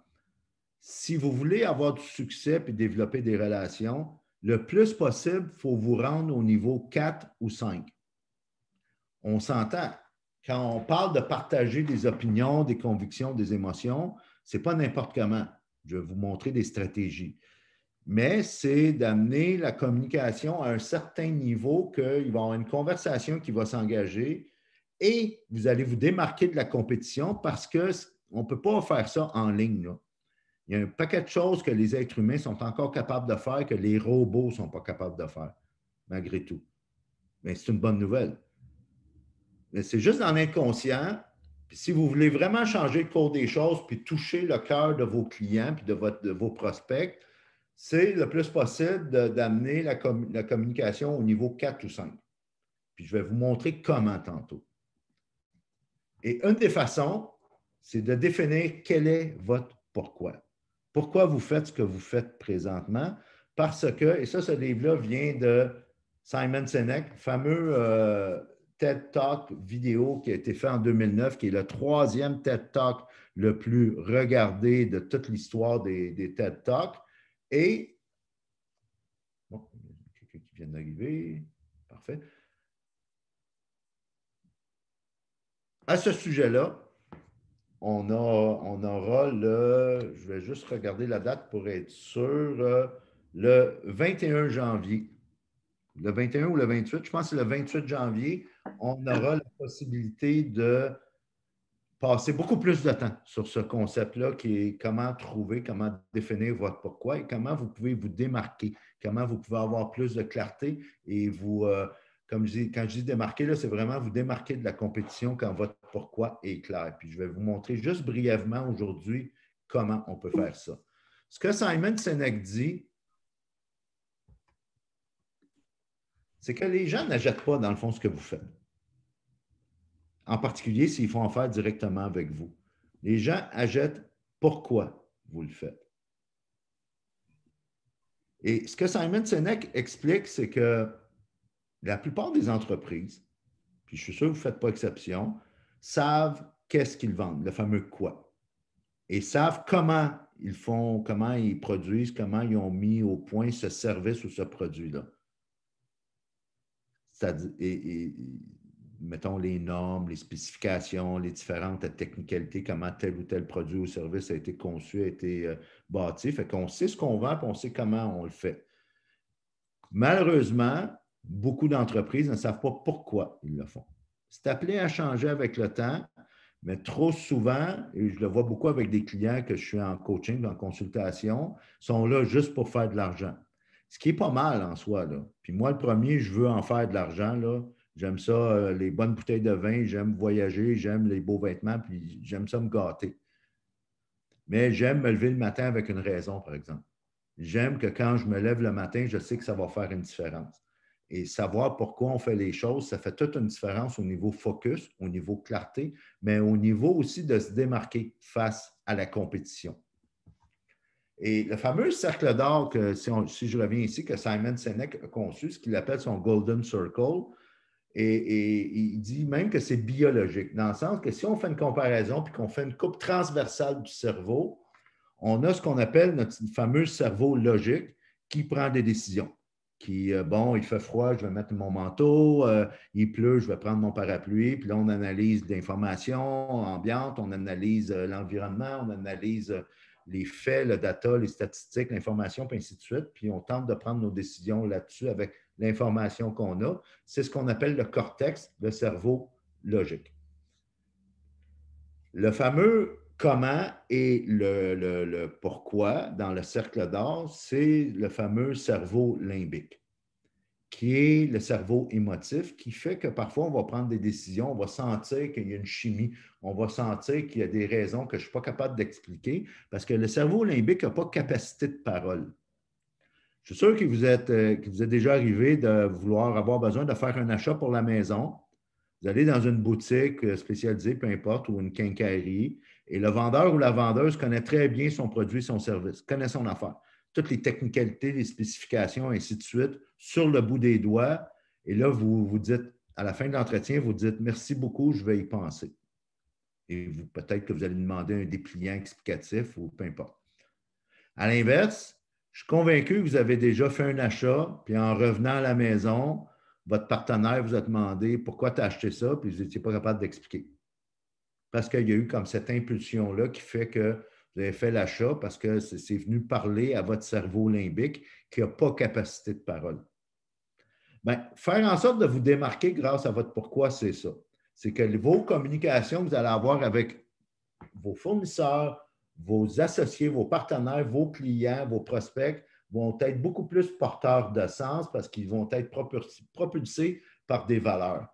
si vous voulez avoir du succès et développer des relations, le plus possible, il faut vous rendre au niveau 4 ou 5. On s'entend. Quand on parle de partager des opinions, des convictions, des émotions, ce n'est pas n'importe comment. Je vais vous montrer des stratégies. Mais c'est d'amener la communication à un certain niveau qu'il va y avoir une conversation qui va s'engager et vous allez vous démarquer de la compétition parce qu'on ne peut pas faire ça en ligne, là. Il y a un paquet de choses que les êtres humains sont encore capables de faire que les robots ne sont pas capables de faire, malgré tout. Mais c'est une bonne nouvelle. Mais c'est juste dans l'inconscient. Puis si vous voulez vraiment changer le cours des choses puis toucher le cœur de vos clients puis de vos prospects, c'est le plus possible d'amener la communication au niveau 4 ou 5. Puis je vais vous montrer comment tantôt. Et une des façons, c'est de définir quel est votre pourquoi. Pourquoi vous faites ce que vous faites présentement? Parce que, et ça, ce livre-là vient de Simon Sinek, fameux TED Talk vidéo qui a été fait en 2009, qui est le 3e TED Talk le plus regardé de toute l'histoire des TED Talks. Et, bon, quelqu'un qui vient d'arriver, parfait. À ce sujet-là, on aura je vais juste regarder la date pour être sûr, le 21 janvier. Le 21 ou le 28, je pense que c'est le 28 janvier, on aura la possibilité de passer beaucoup plus de temps sur ce concept-là qui est comment trouver, comment définir votre pourquoi et comment vous pouvez vous démarquer, comment vous pouvez avoir plus de clarté et vous, quand je dis démarquer, c'est vraiment vous démarquer de la compétition quand votre pourquoi est clair. Puis je vais vous montrer juste brièvement aujourd'hui comment on peut faire ça. Ce que Simon Sinek dit, c'est que les gens n'achètent pas, dans le fond, ce que vous faites. En particulier s'ils font affaire directement avec vous. Les gens achètent pourquoi vous le faites. Et ce que Simon Sinek explique, c'est que la plupart des entreprises, puis je suis sûr que vous ne faites pas exception, savent qu'est-ce qu'ils vendent, le fameux quoi. Et savent comment ils font, comment ils produisent, comment ils ont mis au point ce service ou ce produit-là. Et mettons les normes, les spécifications, les différentes technicalités, comment tel ou tel produit ou service a été conçu, a été bâti. Fait qu'on sait ce qu'on vend et on sait comment on le fait. Malheureusement, beaucoup d'entreprises ne savent pas pourquoi ils le font. C'est appelé à changer avec le temps, Mais trop souvent, et je le vois beaucoup avec des clients que je suis en coaching, en consultation, sont là juste pour faire de l'argent. Ce qui est pas mal en soi, là. Puis moi, le premier, je veux en faire de l'argent, là. J'aime ça, les bonnes bouteilles de vin, j'aime voyager, j'aime les beaux vêtements, puis j'aime ça me gâter. Mais j'aime me lever le matin avec une raison, par exemple. J'aime que quand je me lève le matin, je sais que ça va faire une différence. Et savoir pourquoi on fait les choses, ça fait toute une différence au niveau focus, au niveau clarté, mais au niveau aussi de se démarquer face à la compétition. Et le fameux cercle d'or, que si je reviens ici, que Simon Sinek a conçu, ce qu'il appelle son Golden Circle, et il dit même que c'est biologique, dans le sens que si on fait une comparaison puis qu'on fait une coupe transversale du cerveau, on a ce qu'on appelle notre fameux cerveau logique qui prend des décisions. Bon, il fait froid, je vais mettre mon manteau, il pleut, je vais prendre mon parapluie, puis là, on analyse l'information ambiante, on analyse l'environnement, on analyse les faits, le data, les statistiques, l'information, puis ainsi de suite, puis on tente de prendre nos décisions là-dessus avec l'information qu'on a. C'est ce qu'on appelle le cortex, le cerveau logique. Le fameux comment et le pourquoi dans le cercle d'or, c'est le fameux cerveau limbique, qui est le cerveau émotif, qui fait que parfois on va prendre des décisions, on va sentir qu'il y a une chimie, on va sentir qu'il y a des raisons que je ne suis pas capable d'expliquer, parce que le cerveau limbique n'a pas capacité de parole. Je suis sûr que vous êtes déjà arrivé de vouloir avoir besoin de faire un achat pour la maison. Vous allez dans une boutique spécialisée, peu importe, ou une quincaillerie, et le vendeur ou la vendeuse connaît très bien son produit, son service, connaît son affaire. Toutes les technicalités, les spécifications, ainsi de suite, sur le bout des doigts. Et là, vous vous dites, à la fin de l'entretien, vous dites merci beaucoup, je vais y penser. Et peut-être que vous allez demander un dépliant explicatif ou peu importe. À l'inverse, je suis convaincu que vous avez déjà fait un achat, puis en revenant à la maison, votre partenaire vous a demandé pourquoi tu as acheté ça, puis vous n'étiez pas capable d'expliquer. Parce qu'il y a eu comme cette impulsion-là qui fait que vous avez fait l'achat parce que c'est venu parler à votre cerveau limbique qui n'a pas capacité de parole. Bien, faire en sorte de vous démarquer grâce à votre pourquoi, c'est ça. C'est que vos communications que vous allez avoir avec vos fournisseurs, vos associés, vos partenaires, vos clients, vos prospects vont être beaucoup plus porteurs de sens parce qu'ils vont être propulsés par des valeurs.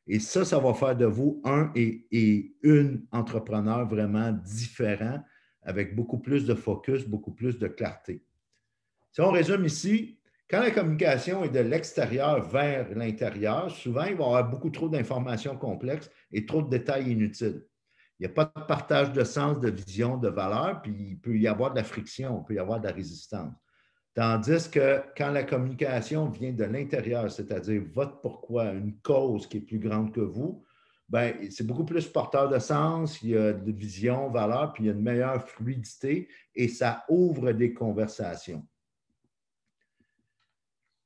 Et ça va faire de vous un et une entrepreneur vraiment différent avec beaucoup plus de focus, beaucoup plus de clarté. Si on résume ici, quand la communication est de l'extérieur vers l'intérieur, souvent, il va y avoir beaucoup trop d'informations complexes et trop de détails inutiles. Il n'y a pas de partage de sens, de vision, de valeur, puis il peut y avoir de la friction, il peut y avoir de la résistance. Tandis que quand la communication vient de l'intérieur, c'est-à-dire votre pourquoi, une cause qui est plus grande que vous, ben, c'est beaucoup plus porteur de sens, il y a de vision, valeur, puis il y a une meilleure fluidité et ça ouvre des conversations.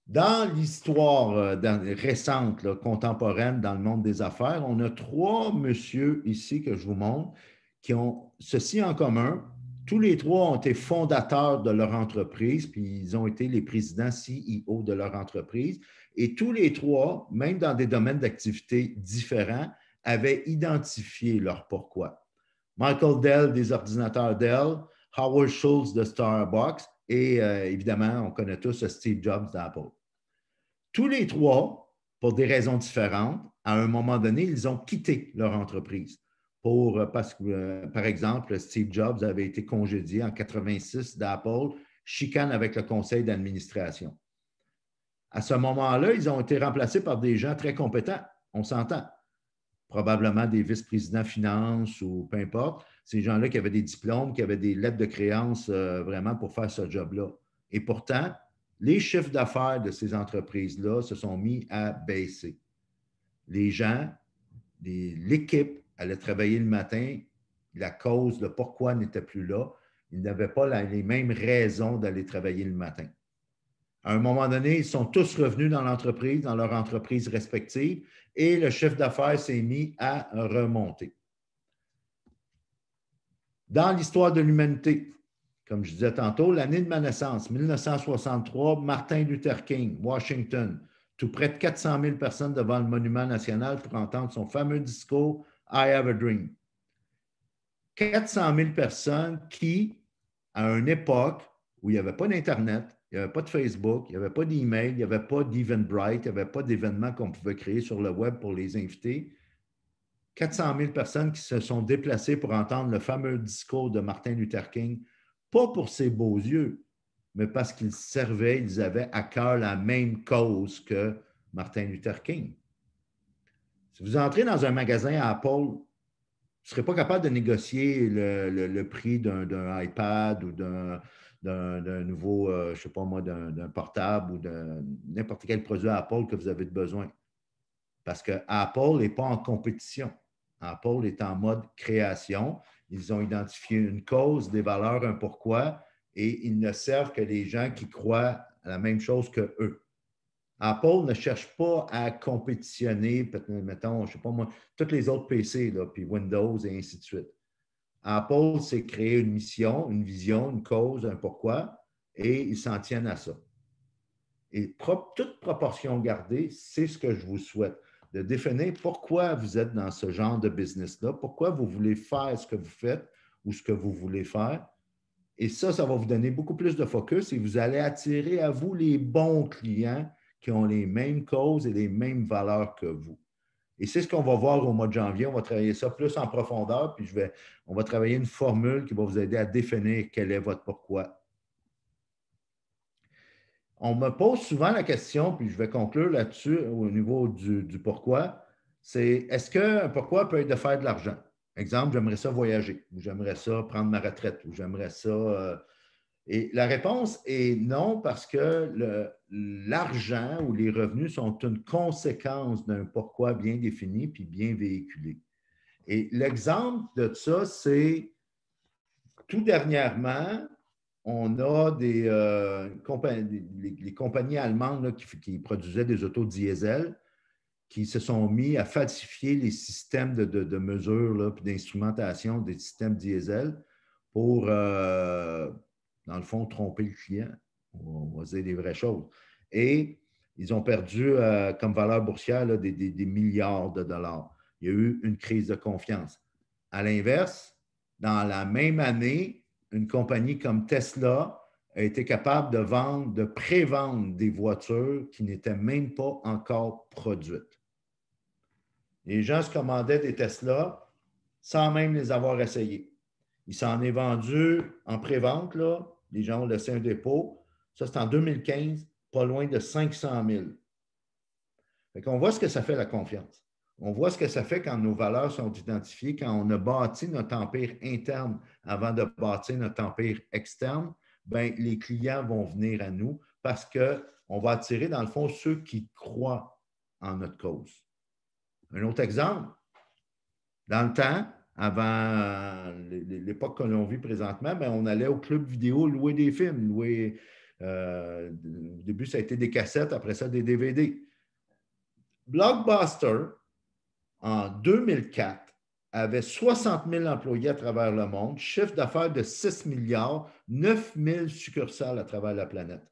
Dans l'histoire récente, là, contemporaine, dans le monde des affaires, on a 3 messieurs ici que je vous montre qui ont ceci en commun. Tous les 3 ont été fondateurs de leur entreprise, puis ils ont été les présidents CEO de leur entreprise. Et tous les 3, même dans des domaines d'activité différents, avaient identifié leur pourquoi. Michael Dell des ordinateurs Dell, Howard Schultz de Starbucks et évidemment, on connaît tous Steve Jobs d'Apple. Tous les 3, pour des raisons différentes, à un moment donné, ils ont quitté leur entreprise. Parce que, par exemple, Steve Jobs avait été congédié en 86 d'Apple, chicane avec le conseil d'administration. À ce moment-là, ils ont été remplacés par des gens très compétents, on s'entend. Probablement des vice-présidents finances ou peu importe. Ces gens-là qui avaient des diplômes, qui avaient des lettres de créance vraiment pour faire ce job-là. Et pourtant, les chiffres d'affaires de ces entreprises-là se sont mis à baisser. Les gens, l'équipe allait travailler le matin, la cause, le pourquoi n'était plus là. Ils n'avaient pas les mêmes raisons d'aller travailler le matin. À un moment donné, ils sont tous revenus dans l'entreprise, dans leur entreprise respective, et le chiffre d'affaires s'est mis à remonter. Dans l'histoire de l'humanité, comme je disais tantôt, l'année de ma naissance, 1963, Martin Luther King, Washington, tout près de 400 000 personnes devant le Monument national pour entendre son fameux discours « I have a dream ». 400 000 personnes qui, à une époque où il n'y avait pas d'Internet, il n'y avait pas de Facebook, il n'y avait pas d'email, il n'y avait pas d'Eventbrite, il n'y avait pas d'événements qu'on pouvait créer sur le web pour les inviter. 400 000 personnes qui se sont déplacées pour entendre le fameux discours de Martin Luther King, pas pour ses beaux yeux, mais parce qu'ils servaient, ils avaient à cœur la même cause que Martin Luther King. Si vous entrez dans un magasin à Apple, vous ne serez pas capable de négocier le prix d'un iPad ou d'un nouveau, je ne sais pas moi, d'un portable ou de n'importe quel produit Apple que vous avez besoin. Parce que Apple n'est pas en compétition. Apple est en mode création. Ils ont identifié une cause, des valeurs, un pourquoi, et ils ne servent que les gens qui croient à la même chose qu'eux. Apple ne cherche pas à compétitionner, mettons, je ne sais pas moi, tous les autres PC, là, puis Windows et ainsi de suite. Apple, c'est créer une mission, une vision, une cause, un pourquoi, et ils s'en tiennent à ça. Et toute proportion gardée, c'est ce que je vous souhaite, de définir pourquoi vous êtes dans ce genre de business-là, pourquoi vous voulez faire ce que vous faites ou ce que vous voulez faire. Et ça va vous donner beaucoup plus de focus et vous allez attirer à vous les bons clients qui ont les mêmes causes et les mêmes valeurs que vous. Et c'est ce qu'on va voir au mois de janvier. On va travailler ça plus en profondeur, puis on va travailler une formule qui va vous aider à définir quel est votre pourquoi. On me pose souvent la question, puis je vais conclure là-dessus au niveau du pourquoi, c'est est-ce qu'un pourquoi peut être de faire de l'argent? Exemple, j'aimerais ça voyager, ou j'aimerais ça prendre ma retraite, ou j'aimerais ça... Et la réponse est non, parce que l'argent ou les revenus sont une conséquence d'un pourquoi bien défini puis bien véhiculé. Et l'exemple de ça, c'est tout dernièrement, on a les compagnies allemandes là, qui produisaient des autos diesel qui se sont mis à falsifier les systèmes de mesure et d'instrumentation des systèmes diesel pour, dans le fond, tromper le client. On va dire des vraies choses. Et ils ont perdu comme valeur boursière là, des milliards de dollars. Il y a eu une crise de confiance. À l'inverse, dans la même année, une compagnie comme Tesla a été capable de prévendre des voitures qui n'étaient même pas encore produites. Les gens se commandaient des Tesla sans même les avoir essayés. Il s'en est vendu en pré-vente, là. Les gens ont laissé un dépôt. Ça, c'est en 2015, pas loin de 500 000. Fait qu'on voit ce que ça fait, la confiance. On voit ce que ça fait quand nos valeurs sont identifiées, quand on a bâti notre empire interne avant de bâtir notre empire externe, bien, les clients vont venir à nous parce qu'on va attirer, dans le fond, ceux qui croient en notre cause. Un autre exemple, dans le temps, avant l'époque que l'on vit présentement, bien, on allait au club vidéo louer des films. Au début, ça a été des cassettes, après ça, des DVD. Blockbuster, en 2004, avait 60 000 employés à travers le monde, chiffre d'affaires de 6 milliards, 9 000 succursales à travers la planète.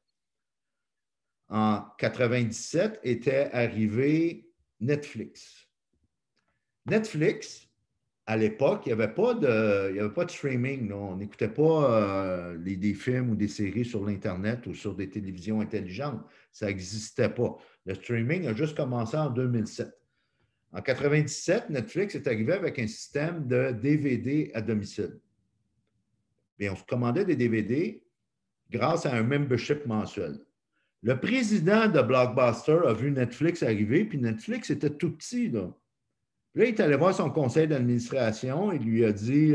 En 1997, était arrivé Netflix. Netflix, à l'époque, il n'y avait pas de streaming. Là. On n'écoutait pas des films ou des séries sur l'Internet ou sur des télévisions intelligentes. Ça n'existait pas. Le streaming a juste commencé en 2007. En 1997, Netflix est arrivé avec un système de DVD à domicile. Et on se commandait des DVD grâce à un membership mensuel. Le président de Blockbuster a vu Netflix arriver, puis Netflix était tout petit, là. Puis là, il est allé voir son conseil d'administration. Il lui a dit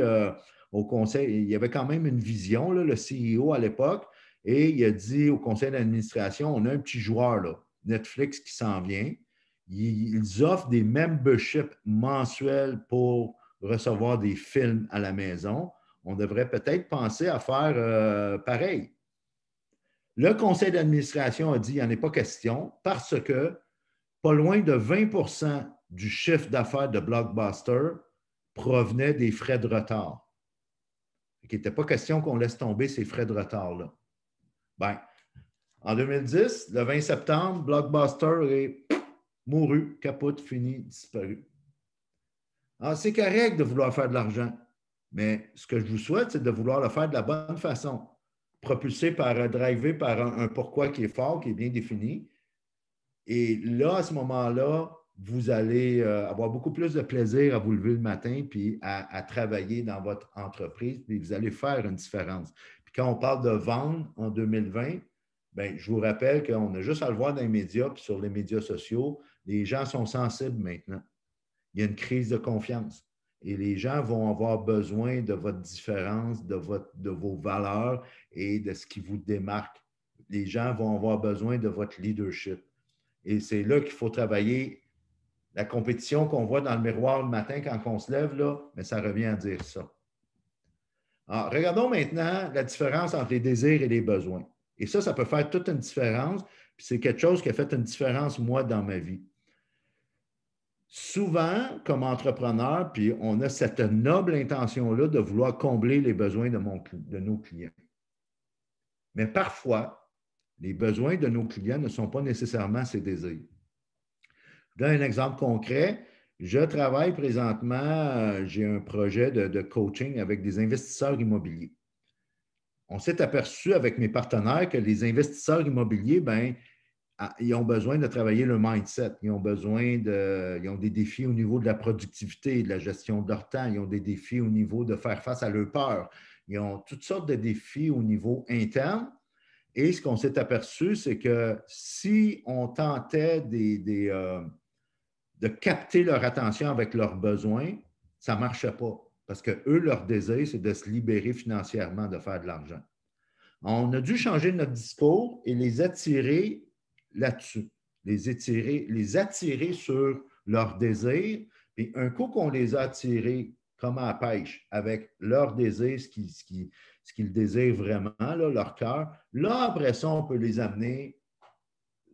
au conseil, il y avait quand même une vision, là, le CEO à l'époque, et il a dit au conseil d'administration, on a un petit joueur, là, Netflix, qui s'en vient. Ils offrent des memberships mensuels pour recevoir des films à la maison. On devrait peut-être penser à faire pareil. Le conseil d'administration a dit qu'il n'y en a pas question parce que pas loin de 20% du chiffre d'affaires de Blockbuster provenait des frais de retard. Il n'était pas question qu'on laisse tomber ces frais de retard-là. Bien, en 2010, le 20 septembre, Blockbuster est mouru, capote, fini, disparu. Alors, c'est correct de vouloir faire de l'argent, Mais ce que je vous souhaite, c'est de vouloir le faire de la bonne façon, drivé par un pourquoi qui est fort, qui est bien défini. Et là, à ce moment-là, vous allez avoir beaucoup plus de plaisir à vous lever le matin puis à travailler dans votre entreprise, puis vous allez faire une différence. Puis quand on parle de vendre en 2020, bien, je vous rappelle qu'on a juste à le voir dans les médias puis sur les médias sociaux, les gens sont sensibles maintenant. Il y a une crise de confiance. Et les gens vont avoir besoin de votre différence, de vos valeurs et de ce qui vous démarque. Les gens vont avoir besoin de votre leadership. Et c'est là qu'il faut travailler. La compétition qu'on voit dans le miroir le matin quand on se lève, là, mais ça revient à dire ça. Alors, regardons maintenant la différence entre les désirs et les besoins. Et ça peut faire toute une différence. Puis c'est quelque chose qui a fait une différence, moi, dans ma vie. Souvent, comme entrepreneur, puis on a cette noble intention-là de vouloir combler les besoins de nos clients. Mais parfois, les besoins de nos clients ne sont pas nécessairement ses désirs. Je donne un exemple concret. Je travaille présentement, j'ai un projet de coaching avec des investisseurs immobiliers. On s'est aperçu avec mes partenaires que les investisseurs immobiliers, ben, ils ont besoin de travailler le mindset. Ils ont des défis au niveau de la productivité, de la gestion de leur temps. Ils ont des défis au niveau de faire face à leurs peurs. Ils ont toutes sortes de défis au niveau interne. Et ce qu'on s'est aperçu, c'est que si on tentait de capter leur attention avec leurs besoins, ça ne marchait pas. Parce que eux, leur désir, c'est de se libérer financièrement, de faire de l'argent. On a dû changer notre discours et les attirer là-dessus, les attirer sur leur désir. Puis un coup qu'on les a attirés comme à la pêche, avec leur désir, ce qu'ils désirent vraiment, là, leur cœur, là, après ça, on peut les amener,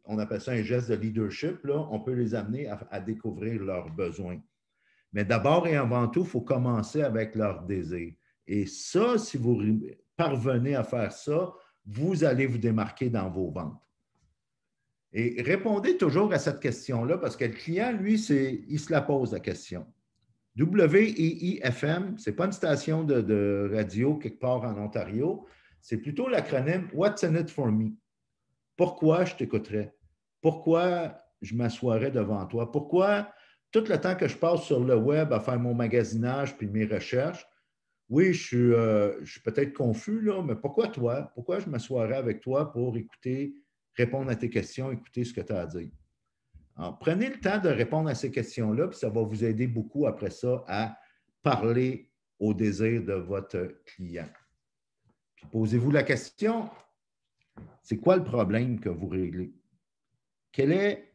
on appelle ça un geste de leadership, là, on peut les amener à découvrir leurs besoins. Mais d'abord et avant tout, il faut commencer avec leur désir. Et ça, si vous parvenez à faire ça, vous allez vous démarquer dans vos ventes. Et répondez toujours à cette question-là parce que le client, lui, il se la pose la question. WEIFM, ce n'est pas une station de radio quelque part en Ontario, c'est plutôt l'acronyme What's in it for me? Pourquoi je t'écouterais? Pourquoi je m'assoirais devant toi? Pourquoi tout le temps que je passe sur le web à faire mon magasinage puis mes recherches, oui, je suis peut-être confus, là, mais pourquoi toi? Pourquoi je m'assoirais avec toi pour écouter, répondre à tes questions, écouter ce que tu as à dire? Alors, prenez le temps de répondre à ces questions-là, puis ça va vous aider beaucoup après ça à parler au désir de votre client. Puis posez-vous la question, c'est quoi le problème que vous réglez? Quel est,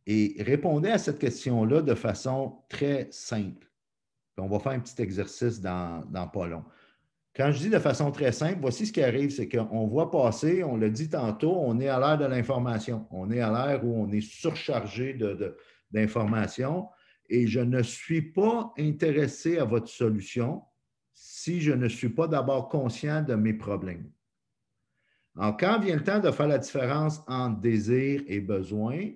et répondez à cette question-là de façon très simple. Puis on va faire un petit exercice dans pas long. Quand je dis de façon très simple, voici ce qui arrive, c'est qu'on voit passer, on l'a dit tantôt, on est à l'ère de l'information. On est à l'ère où on est surchargé d'informations et je ne suis pas intéressé à votre solution si je ne suis pas d'abord conscient de mes problèmes. Alors, quand vient le temps de faire la différence entre désir et besoin,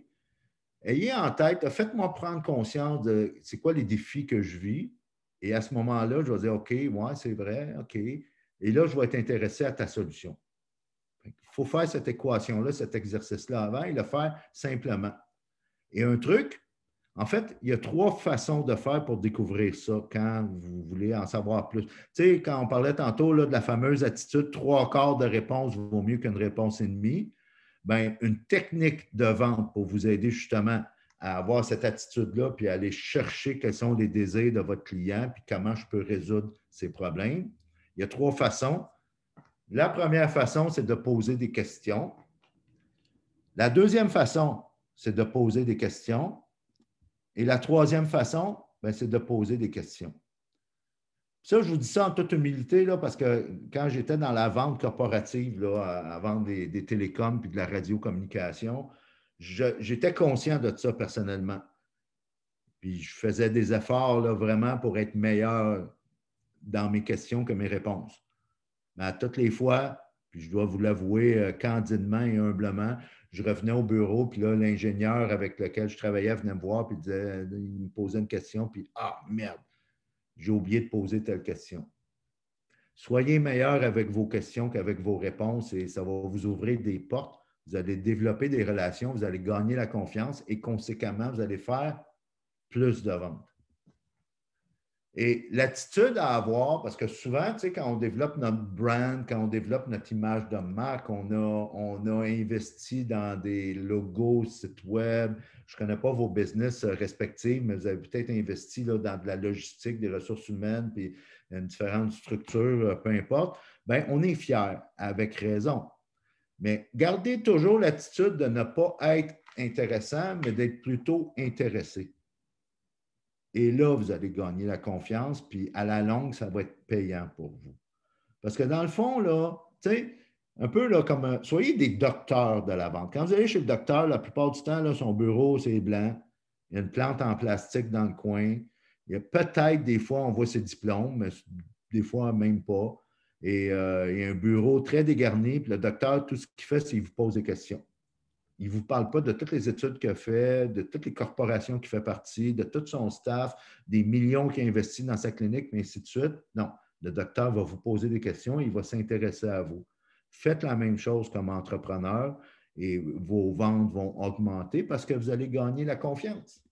ayez en tête, faites-moi prendre conscience de c'est quoi les défis que je vis. Et à ce moment-là, je vais dire, OK, ouais, c'est vrai, OK. Et là, je vais être intéressé à ta solution. Il faut faire cette équation-là, cet exercice-là avant et le faire simplement. Et un truc, en fait, il y a 3 façons de faire pour découvrir ça quand vous voulez en savoir plus. Tu sais, quand on parlait tantôt là, de la fameuse attitude 3/4 de réponse vaut mieux qu'une réponse et demie, bien, une technique de vente pour vous aider justement à avoir cette attitude-là, puis à aller chercher quels sont les désirs de votre client, puis comment je peux résoudre ces problèmes. Il y a 3 façons. La première façon, c'est de poser des questions. La deuxième façon, c'est de poser des questions. Et la troisième façon, c'est de poser des questions. Ça, je vous dis ça en toute humilité, là, parce que quand j'étais dans la vente corporative, là, à vendre des télécoms puis de la radiocommunication, j'étais conscient de ça personnellement. Puis je faisais des efforts là, vraiment pour être meilleur dans mes questions que mes réponses. Mais à toutes les fois, puis je dois vous l'avouer candidement et humblement, je revenais au bureau, puis là, l'ingénieur avec lequel je travaillais venait me voir, puis il me posait une question, puis ah, merde, j'ai oublié de poser telle question. soyez meilleur avec vos questions qu'avec vos réponses et ça va vous ouvrir des portes. Vous allez développer des relations, vous allez gagner la confiance et conséquemment, vous allez faire plus de ventes. Et l'attitude à avoir, parce que souvent, tu sais, quand on développe notre brand, quand on développe notre image de marque, on a investi dans des logos, sites web. Je ne connais pas vos business respectifs, mais vous avez peut-être investi là, dans de la logistique, des ressources humaines, puis une différente structure, peu importe. Bien, on est fiers, avec raison. Mais gardez toujours l'attitude de ne pas être intéressant, mais d'être plutôt intéressé. Et là, vous allez gagner la confiance, puis à la longue, ça va être payant pour vous. Parce que dans le fond, là, tu sais, un peu là, comme soyez des docteurs de la vente. Quand vous allez chez le docteur, la plupart du temps, là, son bureau, c'est blanc. Il y a une plante en plastique dans le coin. Il y a peut-être des fois, on voit ses diplômes, mais des fois, même pas. Et il y a un bureau très dégarni, puis le docteur, tout ce qu'il fait, c'est qu'il vous pose des questions. Il ne vous parle pas de toutes les études qu'il a fait, de toutes les corporations qui fait partie, de tout son staff, des millions qu'il a investis dans sa clinique, et ainsi de suite. Non, le docteur va vous poser des questions, il va s'intéresser à vous. Faites la même chose comme entrepreneur et vos ventes vont augmenter parce que vous allez gagner la confiance,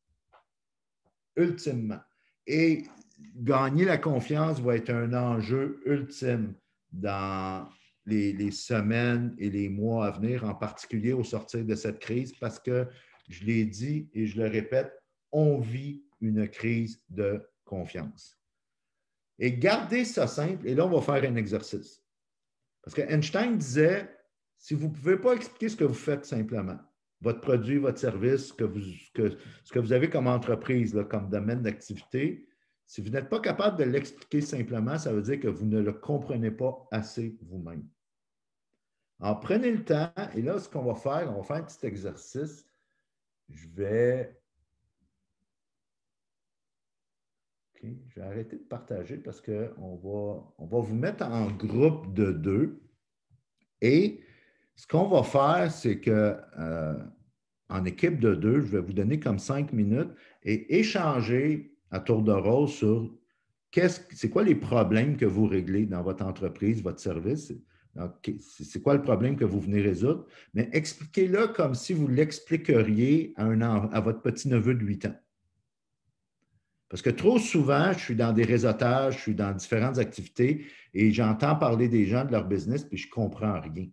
ultimement. Et gagner la confiance va être un enjeu ultime dans les semaines et les mois à venir, en particulier au sortir de cette crise, parce que, je l'ai dit et je le répète, on vit une crise de confiance. Et gardez ça simple, et là, on va faire un exercice. Parce que Einstein disait, si vous ne pouvez pas expliquer ce que vous faites simplement, votre produit, votre service, ce que vous avez comme entreprise, là, comme domaine d'activité, si vous n'êtes pas capable de l'expliquer simplement, ça veut dire que vous ne le comprenez pas assez vous-même. Alors, prenez le temps, et là, ce qu'on va faire, on va faire un petit exercice. Je vais arrêter de partager parce qu'on va vous mettre en groupe de 2. Et ce qu'on va faire, c'est que en équipe de 2, je vais vous donner comme 5 minutes et échanger à tour de rôle sur c'est quoi les problèmes que vous réglez dans votre entreprise, votre service. C'est quoi le problème que vous venez résoudre? Mais expliquez-le comme si vous l'expliqueriez à votre petit-neveu de 8 ans. Parce que trop souvent, je suis dans des réseautages, je suis dans différentes activités et j'entends parler des gens de leur business puis je ne comprends rien.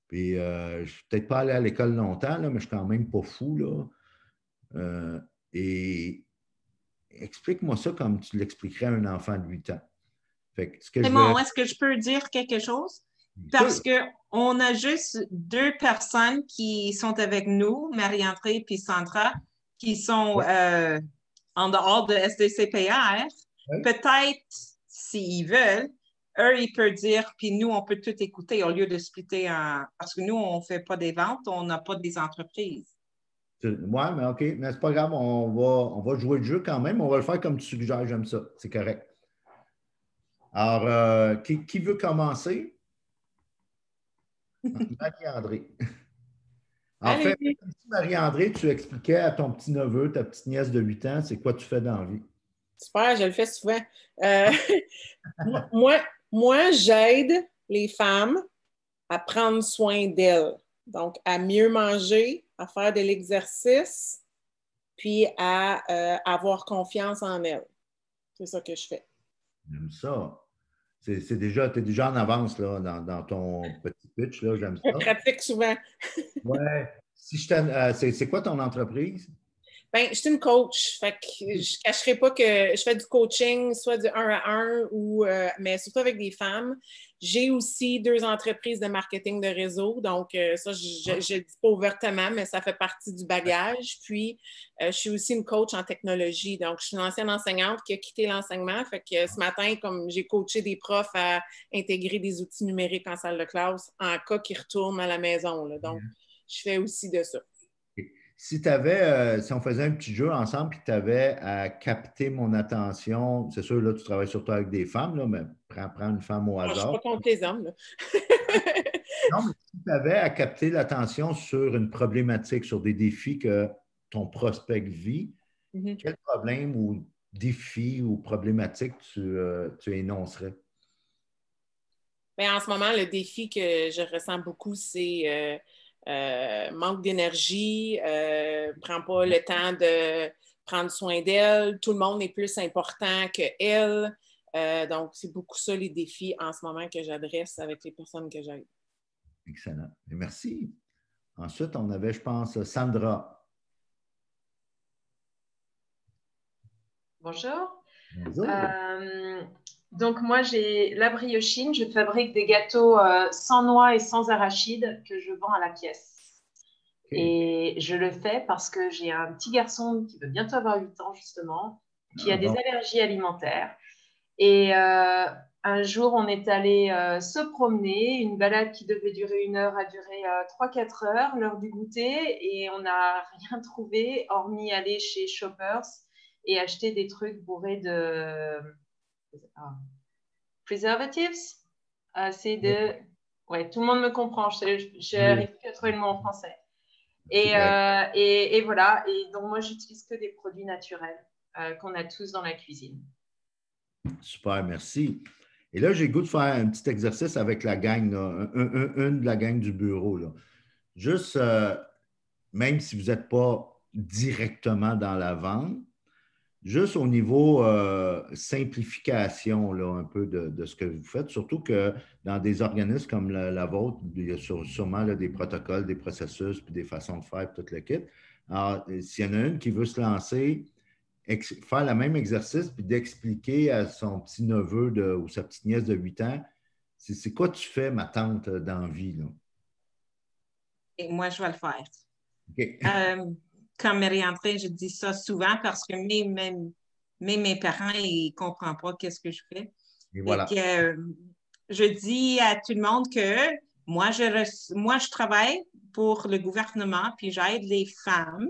Puis, je ne suis peut-être pas allé à l'école longtemps, là, mais je ne suis quand même pas fou. Là. Et explique-moi ça comme tu l'expliquerais à un enfant de 8 ans. Fait que, est-ce que je peux dire quelque chose? Parce qu'on a juste 2 personnes qui sont avec nous, Marie-André et Sandra, qui sont en dehors de SDCPR. Oui. Peut-être, s'ils veulent, eux, ils peuvent dire, puis nous, on peut tout écouter au lieu de splitter en... Parce que nous, on ne fait pas des ventes, on n'a pas des entreprises. Oui, mais OK, mais c'est pas grave, on va jouer le jeu quand même, on va le faire comme tu suggères, j'aime ça, c'est correct. Alors, qui veut commencer? Marie-André. En fait, si Marie-André, tu expliquais à ton petit-neveu, ta petite nièce de 8 ans, c'est quoi tu fais dans la vie? Super, je le fais souvent. Moi, j'aide les femmes à prendre soin d'elles. Donc, à mieux manger, à faire de l'exercice, puis à avoir confiance en elles. C'est ça que je fais. J'aime ça. Tu es déjà en avance là, dans ton petit pitch. Là, j'aime ça. Je pratique souvent. Ouais. C'est quoi ton entreprise? Ben, je suis une coach. Fait que je ne cacherai pas que je fais du coaching, soit du 1 à 1, mais surtout avec des femmes. J'ai aussi 2 entreprises de marketing de réseau. Donc, ça, je ne le dis pas ouvertement, mais ça fait partie du bagage. Puis, je suis aussi une coach en technologie. Donc, je suis une ancienne enseignante qui a quitté l'enseignement. Fait que ce matin, comme j'ai coaché des profs à intégrer des outils numériques en salle de classe en cas qu'ils retournent à la maison. Là. Donc, je fais aussi de ça. Si on faisait un petit jeu ensemble et que tu avais à capter mon attention, c'est sûr, là, tu travailles surtout avec des femmes, là, mais prends une femme au hasard. Je ne suis pas contre les hommes. Là. Non, mais si tu avais à capter l'attention sur une problématique, sur des défis que ton prospect vit, quel problème ou défi ou problématique tu énoncerais? Bien, en ce moment, le défi que je ressens beaucoup, c'est manque d'énergie, prend pas le temps de prendre soin d'elle, tout le monde est plus important qu'elle. Donc, c'est beaucoup ça les défis en ce moment que j'adresse avec les personnes que j'aide. Excellent. Et merci. Ensuite, on avait, je pense, Sandra. Bonjour. Bonjour. Donc, moi, j'ai la briochine. Je fabrique des gâteaux sans noix et sans arachides que je vends à la pièce. Okay. Et je le fais parce que j'ai un petit garçon qui va bientôt avoir 8 ans, justement, qui a des allergies alimentaires. Et un jour, on est allé se promener. Une balade qui devait durer 1 heure a duré 3-4 heures, l'heure du goûter. Et on n'a rien trouvé, hormis aller chez Shoppers et acheter des trucs bourrés de preservatives. C'est de... Ouais, tout le monde me comprend. Je n'arrive plus à trouver le mot en français. Et voilà. Et donc, moi, j'utilise que des produits naturels qu'on a tous dans la cuisine. Super, merci. Et là, j'ai le goût de faire un petit exercice avec la gang, une de la gang du bureau. Là. Juste, même si vous n'êtes pas directement dans la vente, juste au niveau simplification là, un peu de ce que vous faites, surtout que dans des organismes comme la vôtre, il y a sûrement là, des protocoles, des processus, puis des façons de faire, tout le kit. Alors, s'il y en a une qui veut se lancer, faire le même exercice, puis d'expliquer à son petit-neveu ou sa petite-nièce de 8 ans, c'est quoi tu fais, ma tante, dans la vie? Là? Et moi, je vais le faire. Okay. Comme Marie-André, je dis ça souvent parce que mes parents, ils ne comprennent pas qu'est-ce que je fais. Et voilà. Et que, je dis à tout le monde que moi, je travaille pour le gouvernement, puis j'aide les femmes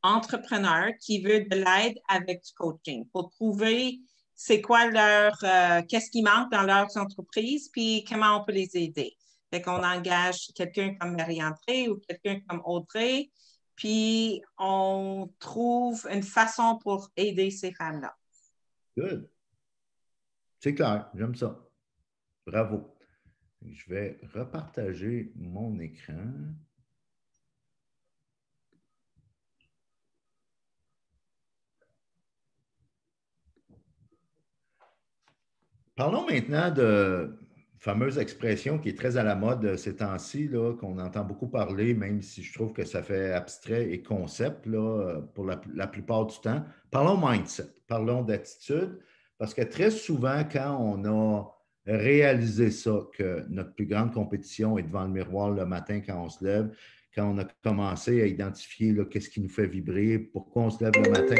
entrepreneurs qui veulent de l'aide avec du coaching pour trouver c'est quoi qu'est-ce qui manque dans leurs entreprises, puis comment on peut les aider. Fait qu'on engage quelqu'un comme Marie-André ou quelqu'un comme Audrey, puis on trouve une façon pour aider ces femmes-là. Good. C'est clair, j'aime ça. Bravo. Je vais repartager mon écran. Parlons maintenant de fameuse expression qui est très à la mode ces temps-ci, qu'on entend beaucoup parler, même si je trouve que ça fait abstrait et concept là, pour la plupart du temps. Parlons mindset, parlons d'attitude, parce que très souvent, quand on a réalisé ça, que notre plus grande compétition est devant le miroir le matin quand on se lève, quand on a commencé à identifier qu'est-ce qui nous fait vibrer, pourquoi on se lève le matin.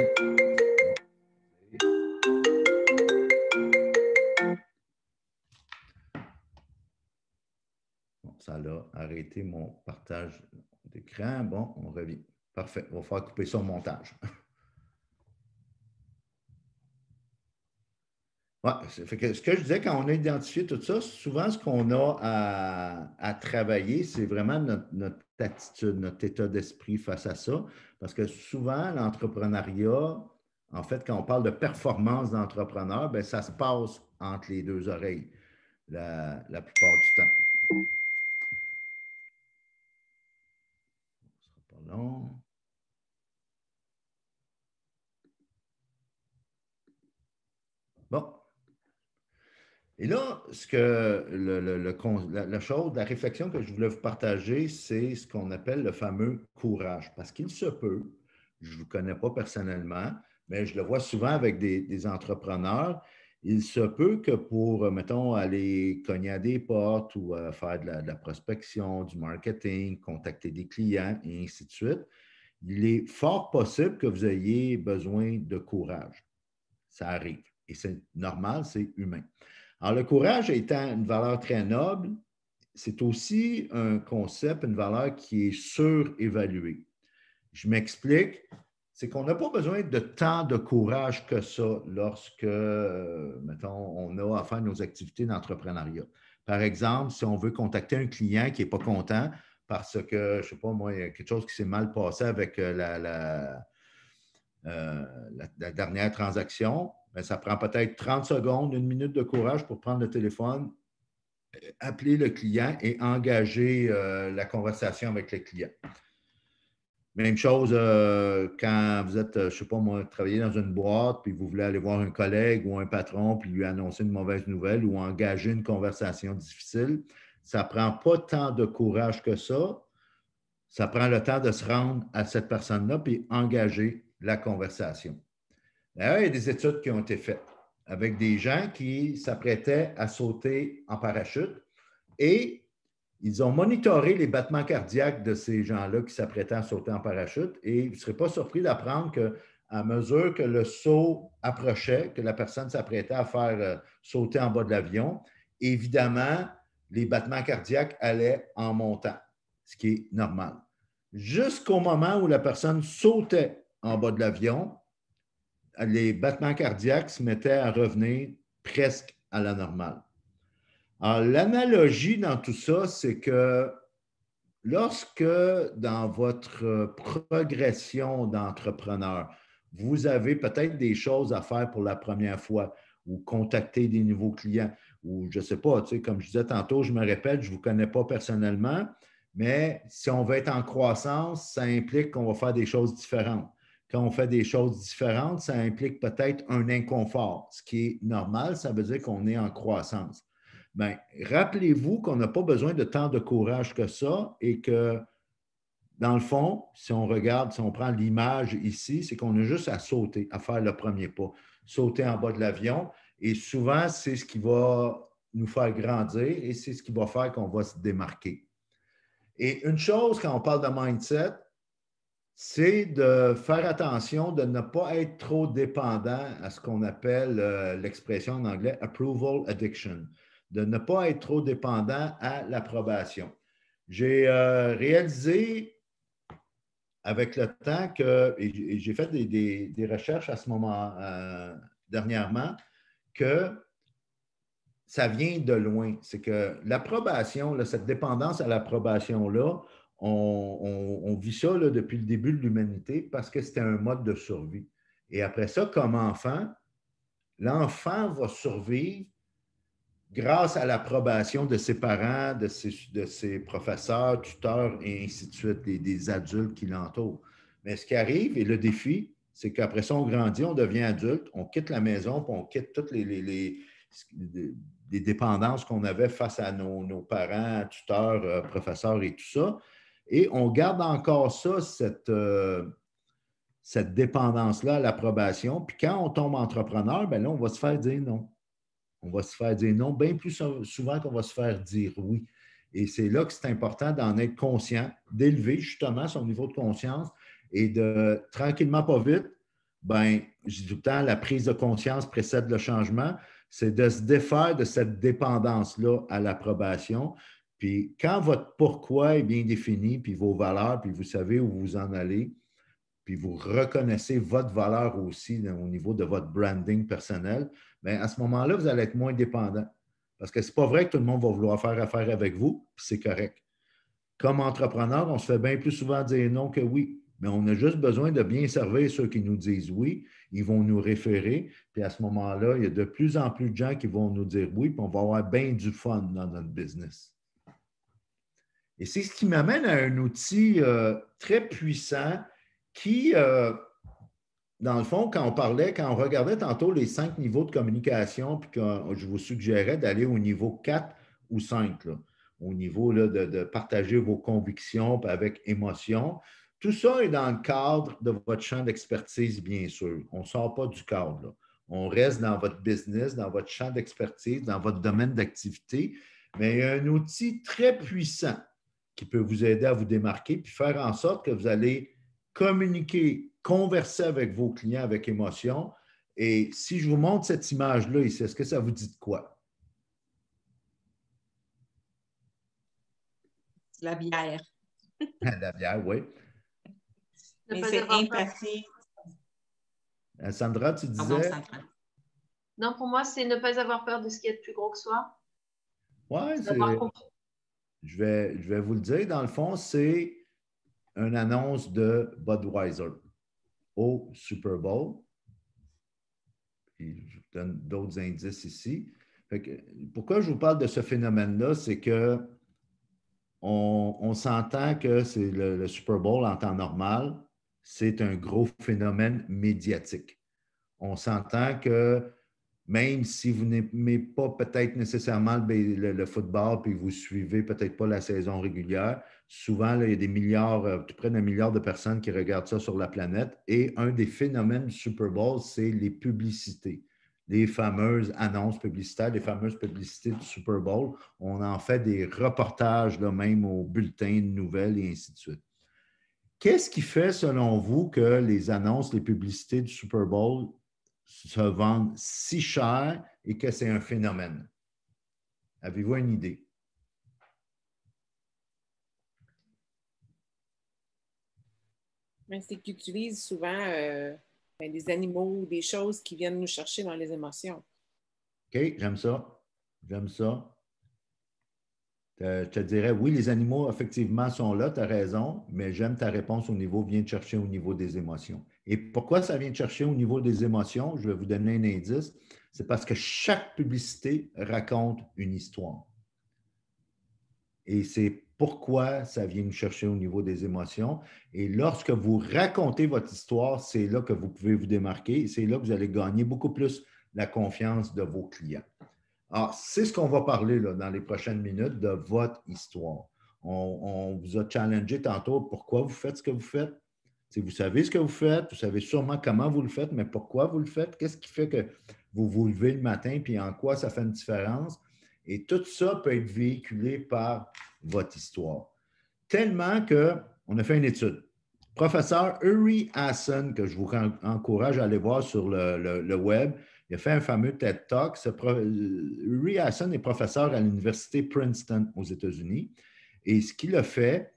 Ça a arrêté mon partage d'écran. Bon, on revient. Parfait. On va faire couper ça au montage. Ouais, fait que ce que je disais, quand on a identifié tout ça, souvent, ce qu'on a à travailler, c'est vraiment notre attitude, notre état d'esprit face à ça. Parce que souvent, l'entrepreneuriat, en fait, quand on parle de performance d'entrepreneur, bien, ça se passe entre les deux oreilles la plupart du temps. Non. Bon. Et là, la chose, la réflexion que je voulais vous partager, c'est ce qu'on appelle le fameux courage. Parce qu'il se peut, je ne vous connais pas personnellement, mais je le vois souvent avec des entrepreneurs, il se peut que pour, mettons, aller cogner à des portes ou faire de la prospection, du marketing, contacter des clients et ainsi de suite, il est fort possible que vous ayez besoin de courage. Ça arrive. Et c'est normal, c'est humain. Alors, le courage étant une valeur très noble, c'est aussi un concept, une valeur qui est surévaluée. Je m'explique. C'est qu'on n'a pas besoin de tant de courage que ça lorsque, mettons, on a à faire nos activités d'entrepreneuriat. Par exemple, si on veut contacter un client qui n'est pas content parce que, je ne sais pas moi, il y a quelque chose qui s'est mal passé avec la dernière transaction, bien, ça prend peut-être 30 secondes, 1 minute de courage pour prendre le téléphone appeler le client et engager la conversation avec le client. Même chose quand vous êtes, je ne sais pas moi, travaillez dans une boîte, puis vous voulez aller voir un collègue ou un patron, puis lui annoncer une mauvaise nouvelle ou engager une conversation difficile. Ça ne prend pas tant de courage que ça. Ça prend le temps de se rendre à cette personne-là, puis engager la conversation. D'ailleurs, il y a des études qui ont été faites avec des gens qui s'apprêtaient à sauter en parachute et ils ont monitoré les battements cardiaques de ces gens-là qui s'apprêtaient à sauter en parachute et vous ne serez pas surpris d'apprendre qu'à mesure que le saut approchait, que la personne s'apprêtait à faire sauter en bas de l'avion, évidemment, les battements cardiaques allaient en montant, ce qui est normal. Jusqu'au moment où la personne sautait en bas de l'avion, les battements cardiaques se mettaient à revenir presque à la normale. Alors, l'analogie dans tout ça, c'est que lorsque dans votre progression d'entrepreneur, vous avez peut-être des choses à faire pour la première fois ou contacter des nouveaux clients ou je ne sais pas, tu sais, comme je disais tantôt, je me répète, je ne vous connais pas personnellement, mais si on veut être en croissance, ça implique qu'on va faire des choses différentes. Quand on fait des choses différentes, ça implique peut-être un inconfort, ce qui est normal, ça veut dire qu'on est en croissance. Bien, rappelez-vous qu'on n'a pas besoin de tant de courage que ça et que, dans le fond, si on regarde, si on prend l'image ici, c'est qu'on a juste à sauter, à faire le premier pas, sauter en bas de l'avion. Et souvent, c'est ce qui va nous faire grandir et c'est ce qui va faire qu'on va se démarquer. Et une chose, quand on parle de mindset, c'est de faire attention de ne pas être trop dépendant à ce qu'on appelle l'expression en anglais « approval addiction », de ne pas être trop dépendant à l'approbation. J'ai réalisé avec le temps que, et j'ai fait des recherches à ce moment dernièrement, que ça vient de loin. C'est que l'approbation, cette dépendance à l'approbation-là, on vit ça là, depuis le début de l'humanité parce que c'était un mode de survie. Et après ça, comme enfant, l'enfant va survivre grâce à l'approbation de ses parents, de ses professeurs, tuteurs et ainsi de suite, des adultes qui l'entourent. Mais ce qui arrive, et le défi, c'est qu'après ça, on grandit, on devient adulte, on quitte la maison, puis on quitte toutes les dépendances qu'on avait face à nos parents, tuteurs, professeurs et tout ça. Et on garde encore ça, cette dépendance-là à l'approbation. Puis quand on tombe entrepreneur, bien là, on va se faire dire non. On va se faire dire non bien plus souvent qu'on va se faire dire oui. Et c'est là que c'est important d'en être conscient, d'élever justement son niveau de conscience et de, tranquillement, pas vite, bien, je dis tout le temps, la prise de conscience précède le changement, c'est de se défaire de cette dépendance-là à l'approbation. Puis quand votre pourquoi est bien défini, puis vos valeurs, puis vous savez où vous en allez, puis vous reconnaissez votre valeur aussi au niveau de votre branding personnel, bien, à ce moment-là, vous allez être moins dépendant. Parce que ce n'est pas vrai que tout le monde va vouloir faire affaire avec vous, puis c'est correct. Comme entrepreneur, on se fait bien plus souvent dire non que oui. Mais on a juste besoin de bien servir ceux qui nous disent oui. Ils vont nous référer. Puis à ce moment-là, il y a de plus en plus de gens qui vont nous dire oui, puis on va avoir bien du fun dans notre business. Et c'est ce qui m'amène à un outil très puissant qui, dans le fond, quand on regardait tantôt les 5 niveaux de communication, puis que je vous suggérais d'aller au niveau 4 ou 5, là, au niveau là, de partager vos convictions avec émotion. Tout ça est dans le cadre de votre champ d'expertise, bien sûr. On ne sort pas du cadre, là. On reste dans votre business, dans votre champ d'expertise, dans votre domaine d'activité, mais il y a un outil très puissant qui peut vous aider à vous démarquer puis faire en sorte que vous allez communiquer, converser avec vos clients avec émotion. Et si je vous montre cette image-là ici, est-ce que ça vous dit de quoi? La bière. La bière, oui. Mais c'est impacté. Sandra, tu disais? Sandra. Non, pour moi, c'est ne pas avoir peur de ce qu'il y a de plus gros que soi. Oui, je vais vous le dire. Dans le fond, c'est une annonce de Budweiser au Super Bowl. Puis je vous donne d'autres indices ici. Fait que, pourquoi je vous parle de ce phénomène-là, c'est que on s'entend que c'est le Super Bowl en temps normal, c'est un gros phénomène médiatique. On s'entend que même si vous n'aimez pas peut-être nécessairement le football, puis vous ne suivez peut-être pas la saison régulière, souvent, là, il y a des milliards, tout près d'un milliard de personnes qui regardent ça sur la planète. Et un des phénomènes du Super Bowl, c'est les publicités. Les fameuses annonces publicitaires, les fameuses publicités du Super Bowl. On en fait des reportages, là, même aux bulletins de nouvelles et ainsi de suite. Qu'est-ce qui fait, selon vous, que les annonces, les publicités du Super Bowl se vendent si cher et que c'est un phénomène? Avez-vous une idée? C'est qu'ils utilisent souvent des animaux ou des choses qui viennent nous chercher dans les émotions. OK, j'aime ça. J'aime ça. Je te dirais, oui, les animaux, effectivement, sont là, tu as raison, mais j'aime ta réponse au niveau, vient te chercher au niveau des émotions. Et pourquoi ça vient te chercher au niveau des émotions? Je vais vous donner un indice. C'est parce que chaque publicité raconte une histoire. Et c'est pourquoi ça vient nous chercher au niveau des émotions. Et lorsque vous racontez votre histoire, c'est là que vous pouvez vous démarquer et c'est là que vous allez gagner beaucoup plus la confiance de vos clients. Alors, c'est ce qu'on va parler là, dans les prochaines minutes de votre histoire. On vous a challengé tantôt pourquoi vous faites ce que vous faites. Si vous savez ce que vous faites, vous savez sûrement comment vous le faites, mais pourquoi vous le faites, qu'est-ce qui fait que vous vous levez le matin, puis en quoi ça fait une différence. Et tout ça peut être véhiculé par votre histoire. Tellement qu'on a fait une étude. Professeur Uri Hasson, que je vous encourage à aller voir sur le web, il a fait un fameux TED Talk. Uri Hasson est professeur à l'université Princeton aux États-Unis. Et ce qu'il a fait,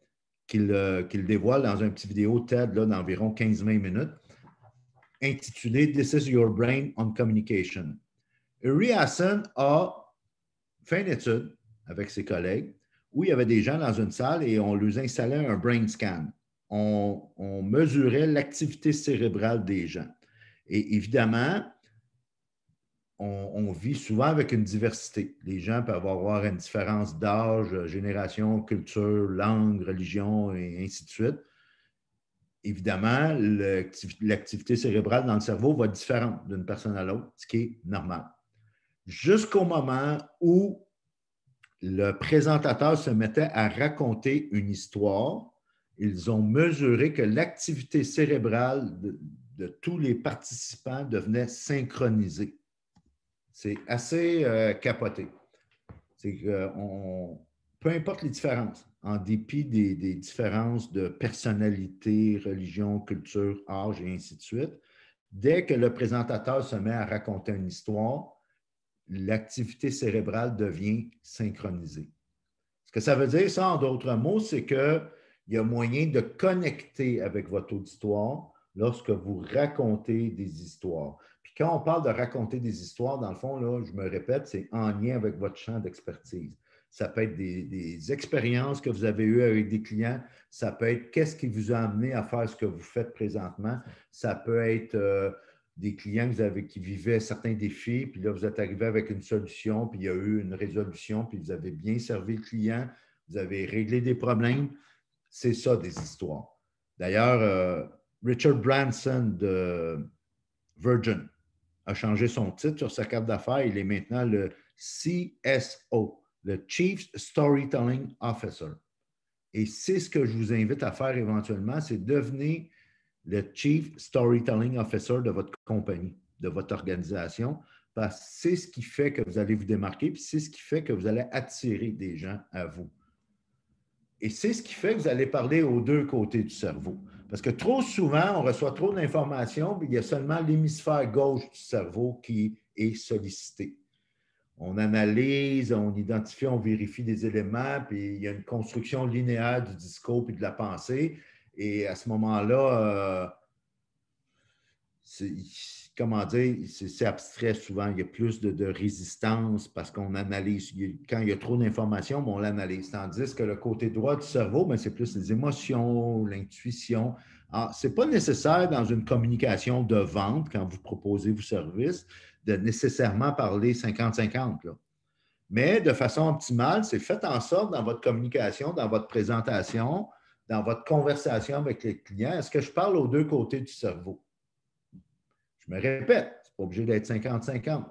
qu'il dévoile dans une petite vidéo TED d'environ 15-20 minutes, intitulée This is your brain on communication. Uri Hasson a fait une étude avec ses collègues où il y avait des gens dans une salle et on leur installait un brain scan. On mesurait l'activité cérébrale des gens. Et évidemment, on vit souvent avec une diversité. Les gens peuvent avoir une différence d'âge, génération, culture, langue, religion et ainsi de suite. Évidemment, l'activité cérébrale dans le cerveau va être différente d'une personne à l'autre, ce qui est normal. Jusqu'au moment où le présentateur se mettait à raconter une histoire, ils ont mesuré que l'activité cérébrale de tous les participants devenait synchronisée. C'est assez capoté. C'est que peu importe les différences, en dépit des différences de personnalité, religion, culture, âge et ainsi de suite, dès que le présentateur se met à raconter une histoire, l'activité cérébrale devient synchronisée. Ce que ça veut dire, ça, en d'autres mots, c'est qu'il y a moyen de connecter avec votre auditoire lorsque vous racontez des histoires. Puis quand on parle de raconter des histoires, dans le fond, là, je me répète, c'est en lien avec votre champ d'expertise. Ça peut être des expériences que vous avez eues avec des clients. Ça peut être qu'est-ce qui vous a amené à faire ce que vous faites présentement. Ça peut être des clients qui vivaient certains défis, puis là, vous êtes arrivé avec une solution, puis il y a eu une résolution, puis vous avez bien servi le client, vous avez réglé des problèmes. C'est ça, des histoires. D'ailleurs, Richard Branson de Virgin a changé son titre sur sa carte d'affaires. Il est maintenant le CSO, le Chief Storytelling Officer. Et c'est ce que je vous invite à faire éventuellement, c'est devenir le Chief Storytelling Officer de votre compagnie, de votre organisation, parce que c'est ce qui fait que vous allez vous démarquer, puis c'est ce qui fait que vous allez attirer des gens à vous. Et c'est ce qui fait que vous allez parler aux deux côtés du cerveau. Parce que trop souvent, on reçoit trop d'informations, puis il y a seulement l'hémisphère gauche du cerveau qui est sollicité. On analyse, on identifie, on vérifie des éléments, puis il y a une construction linéaire du discours puis de la pensée. Et à ce moment-là, comment dire, c'est abstrait souvent. Il y a plus de résistance parce qu'on analyse. Quand il y a trop d'informations, on l'analyse. Tandis que le côté droit du cerveau, c'est plus les émotions, l'intuition. Ce n'est pas nécessaire dans une communication de vente quand vous proposez vos services de nécessairement parler 50-50, là. Mais de façon optimale, c'est faites en sorte dans votre communication, dans votre présentation, dans votre conversation avec les clients, est-ce que je parle aux deux côtés du cerveau? Je me répète, ce n'est pas obligé d'être 50-50,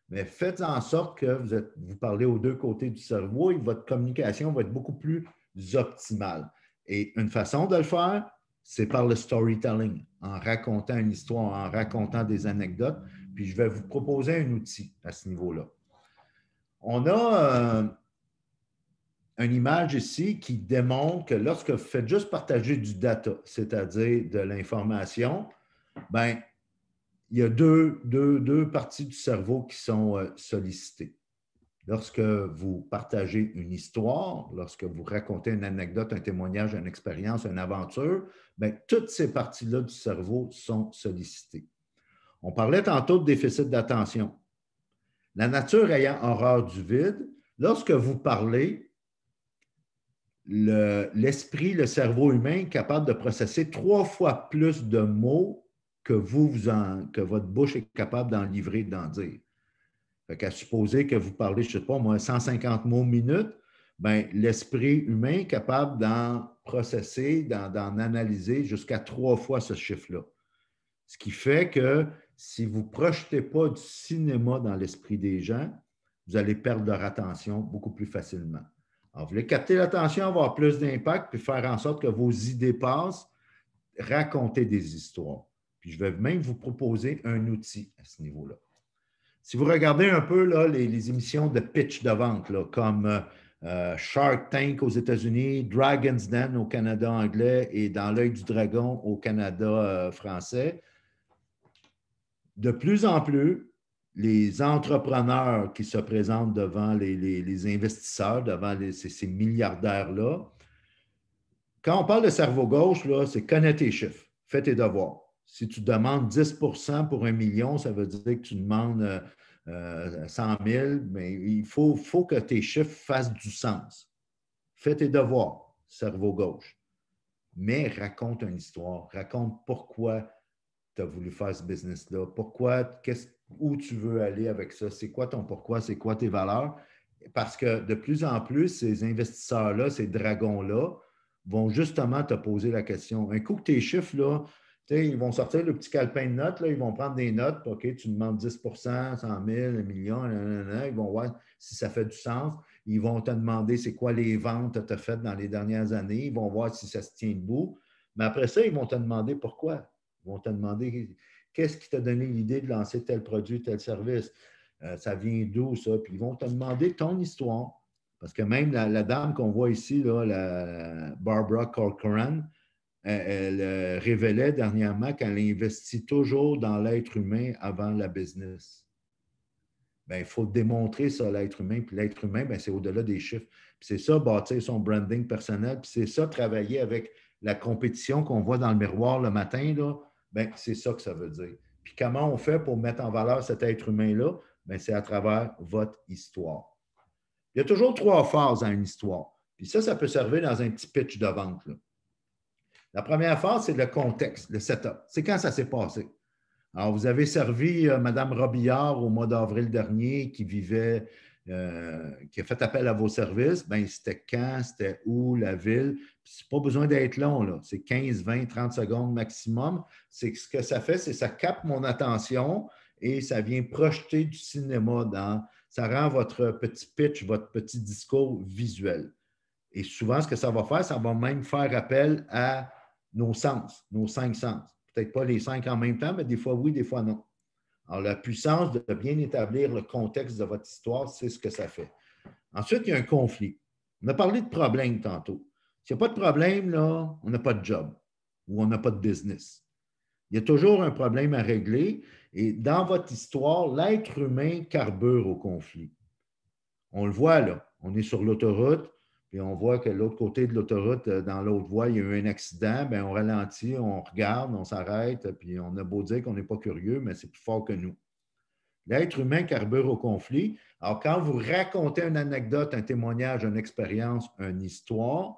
mais faites en sorte que vous parlez aux deux côtés du cerveau et que votre communication va être beaucoup plus optimale. Et une façon de le faire, c'est par le storytelling, en racontant une histoire, en racontant des anecdotes. Puis je vais vous proposer un outil à ce niveau-là. On a une image ici qui démontre que lorsque vous faites juste partager du data, c'est-à-dire de l'information, bien, il y a deux parties du cerveau qui sont sollicitées. Lorsque vous partagez une histoire, lorsque vous racontez une anecdote, un témoignage, une expérience, une aventure, bien, toutes ces parties-là du cerveau sont sollicitées. On parlait tantôt de déficit d'attention. La nature ayant horreur du vide, lorsque vous parlez, l'esprit, le cerveau humain est capable de processer 3 fois plus de mots que votre bouche est capable d'en livrer, d'en dire. Fait qu'à supposer que vous parlez, je ne sais pas, moi, 150 mots minute, bien, l'esprit humain est capable d'en processer, d'en analyser jusqu'à 3 fois ce chiffre-là. Ce qui fait que si vous ne projetez pas du cinéma dans l'esprit des gens, vous allez perdre leur attention beaucoup plus facilement. Alors, vous voulez capter l'attention, avoir plus d'impact, puis faire en sorte que vos idées passent, raconter des histoires. Puis je vais même vous proposer un outil à ce niveau-là. Si vous regardez un peu là, les émissions de pitch de vente, là, comme Shark Tank aux États-Unis, Dragon's Den au Canada anglais et Dans l'œil du dragon au Canada français, de plus en plus, les entrepreneurs qui se présentent devant les investisseurs, devant ces milliardaires-là, quand on parle de cerveau gauche, c'est connais tes chiffres, fais tes devoirs. Si tu demandes 10 pour 1 million, ça veut dire que tu demandes 100 000, mais il faut que tes chiffres fassent du sens. Fais tes devoirs, cerveau gauche. Mais raconte une histoire, raconte pourquoi tu as voulu faire ce business-là, où tu veux aller avec ça, c'est quoi ton pourquoi, c'est quoi tes valeurs. Parce que de plus en plus, ces investisseurs-là, ces dragons-là, vont justement te poser la question. Un coup que tes chiffres, là, ils vont sortir le petit calepin de notes, là, ils vont prendre des notes, OK, tu demandes 10 100 000, 1 million, ils vont voir si ça fait du sens. Ils vont te demander c'est quoi les ventes que tu as faites dans les dernières années. Ils vont voir si ça se tient debout. Mais après ça, ils vont te demander pourquoi. Ils vont te demander qu'est-ce qui t'a donné l'idée de lancer tel produit, tel service. Ça vient d'où, ça? Puis ils vont te demander ton histoire. Parce que même la dame qu'on voit ici, là, la Barbara Corcoran, elle révélait dernièrement qu'elle investit toujours dans l'être humain avant la business. Bien, il faut démontrer ça, l'être humain. Puis l'être humain, bien, c'est au-delà des chiffres. Puis c'est ça, bâtir son branding personnel. Puis c'est ça, travailler avec la compétition qu'on voit dans le miroir le matin, là, bien, c'est ça que ça veut dire. Puis comment on fait pour mettre en valeur cet être humain-là? Bien, c'est à travers votre histoire. Il y a toujours 3 phases à une histoire. Puis ça peut servir dans un petit pitch de vente, là. La première phase, c'est le contexte, le setup. C'est quand ça s'est passé. Alors, vous avez servi Mme Robillard au mois d'avril dernier qui a fait appel à vos services. Bien, c'était quand, c'était où, la ville. Ce n'est pas besoin d'être long, là. C'est 15, 20, 30 secondes maximum. C'est ce que ça fait, c'est que ça capte mon attention et ça vient projeter du cinéma ça rend votre petit pitch, votre petit discours visuel. Et souvent, ce que ça va faire, ça va même faire appel à nos sens, nos 5 sens. Peut-être pas les 5 en même temps, mais des fois oui, des fois non. Alors, la puissance de bien établir le contexte de votre histoire, c'est ce que ça fait. Ensuite, il y a un conflit. On a parlé de problème tantôt. S'il n'y a pas de problème, là, on n'a pas de job ou on n'a pas de business. Il y a toujours un problème à régler. Et dans votre histoire, l'être humain carbure au conflit. On le voit là. On est sur l'autoroute. Puis on voit que de l'autre côté de l'autoroute, dans l'autre voie, il y a eu un accident, bien, on ralentit, on regarde, on s'arrête, puis on a beau dire qu'on n'est pas curieux, mais c'est plus fort que nous. L'être humain carbure au conflit. Alors, quand vous racontez une anecdote, un témoignage, une expérience, une histoire,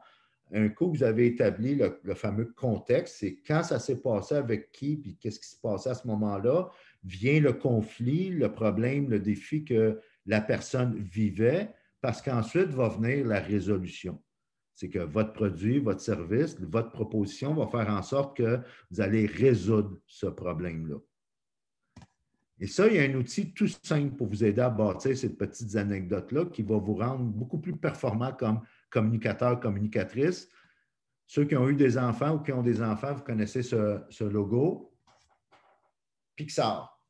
un coup que vous avez établi le fameux contexte, c'est quand ça s'est passé avec qui, puis qu'est-ce qui se passait à ce moment-là, vient le conflit, le problème, le défi que la personne vivait, parce qu'ensuite va venir la résolution. C'est que votre produit, votre service, votre proposition va faire en sorte que vous allez résoudre ce problème-là. Et ça, il y a un outil tout simple pour vous aider à bâtir ces petites anecdotes-là qui va vous rendre beaucoup plus performant comme communicateur, communicatrice. Ceux qui ont eu des enfants ou qui ont des enfants, vous connaissez ce logo. Pixar.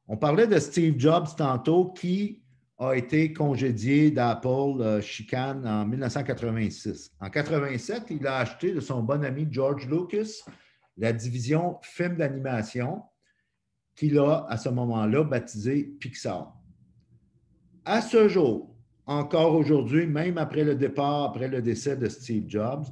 On parlait de Steve Jobs tantôt qui a été congédié d'Apple chicane en 1986. En 1987, il a acheté de son bon ami George Lucas la division film d'animation qu'il a, à ce moment-là, baptisé Pixar. À ce jour, encore aujourd'hui, même après le départ, après le décès de Steve Jobs,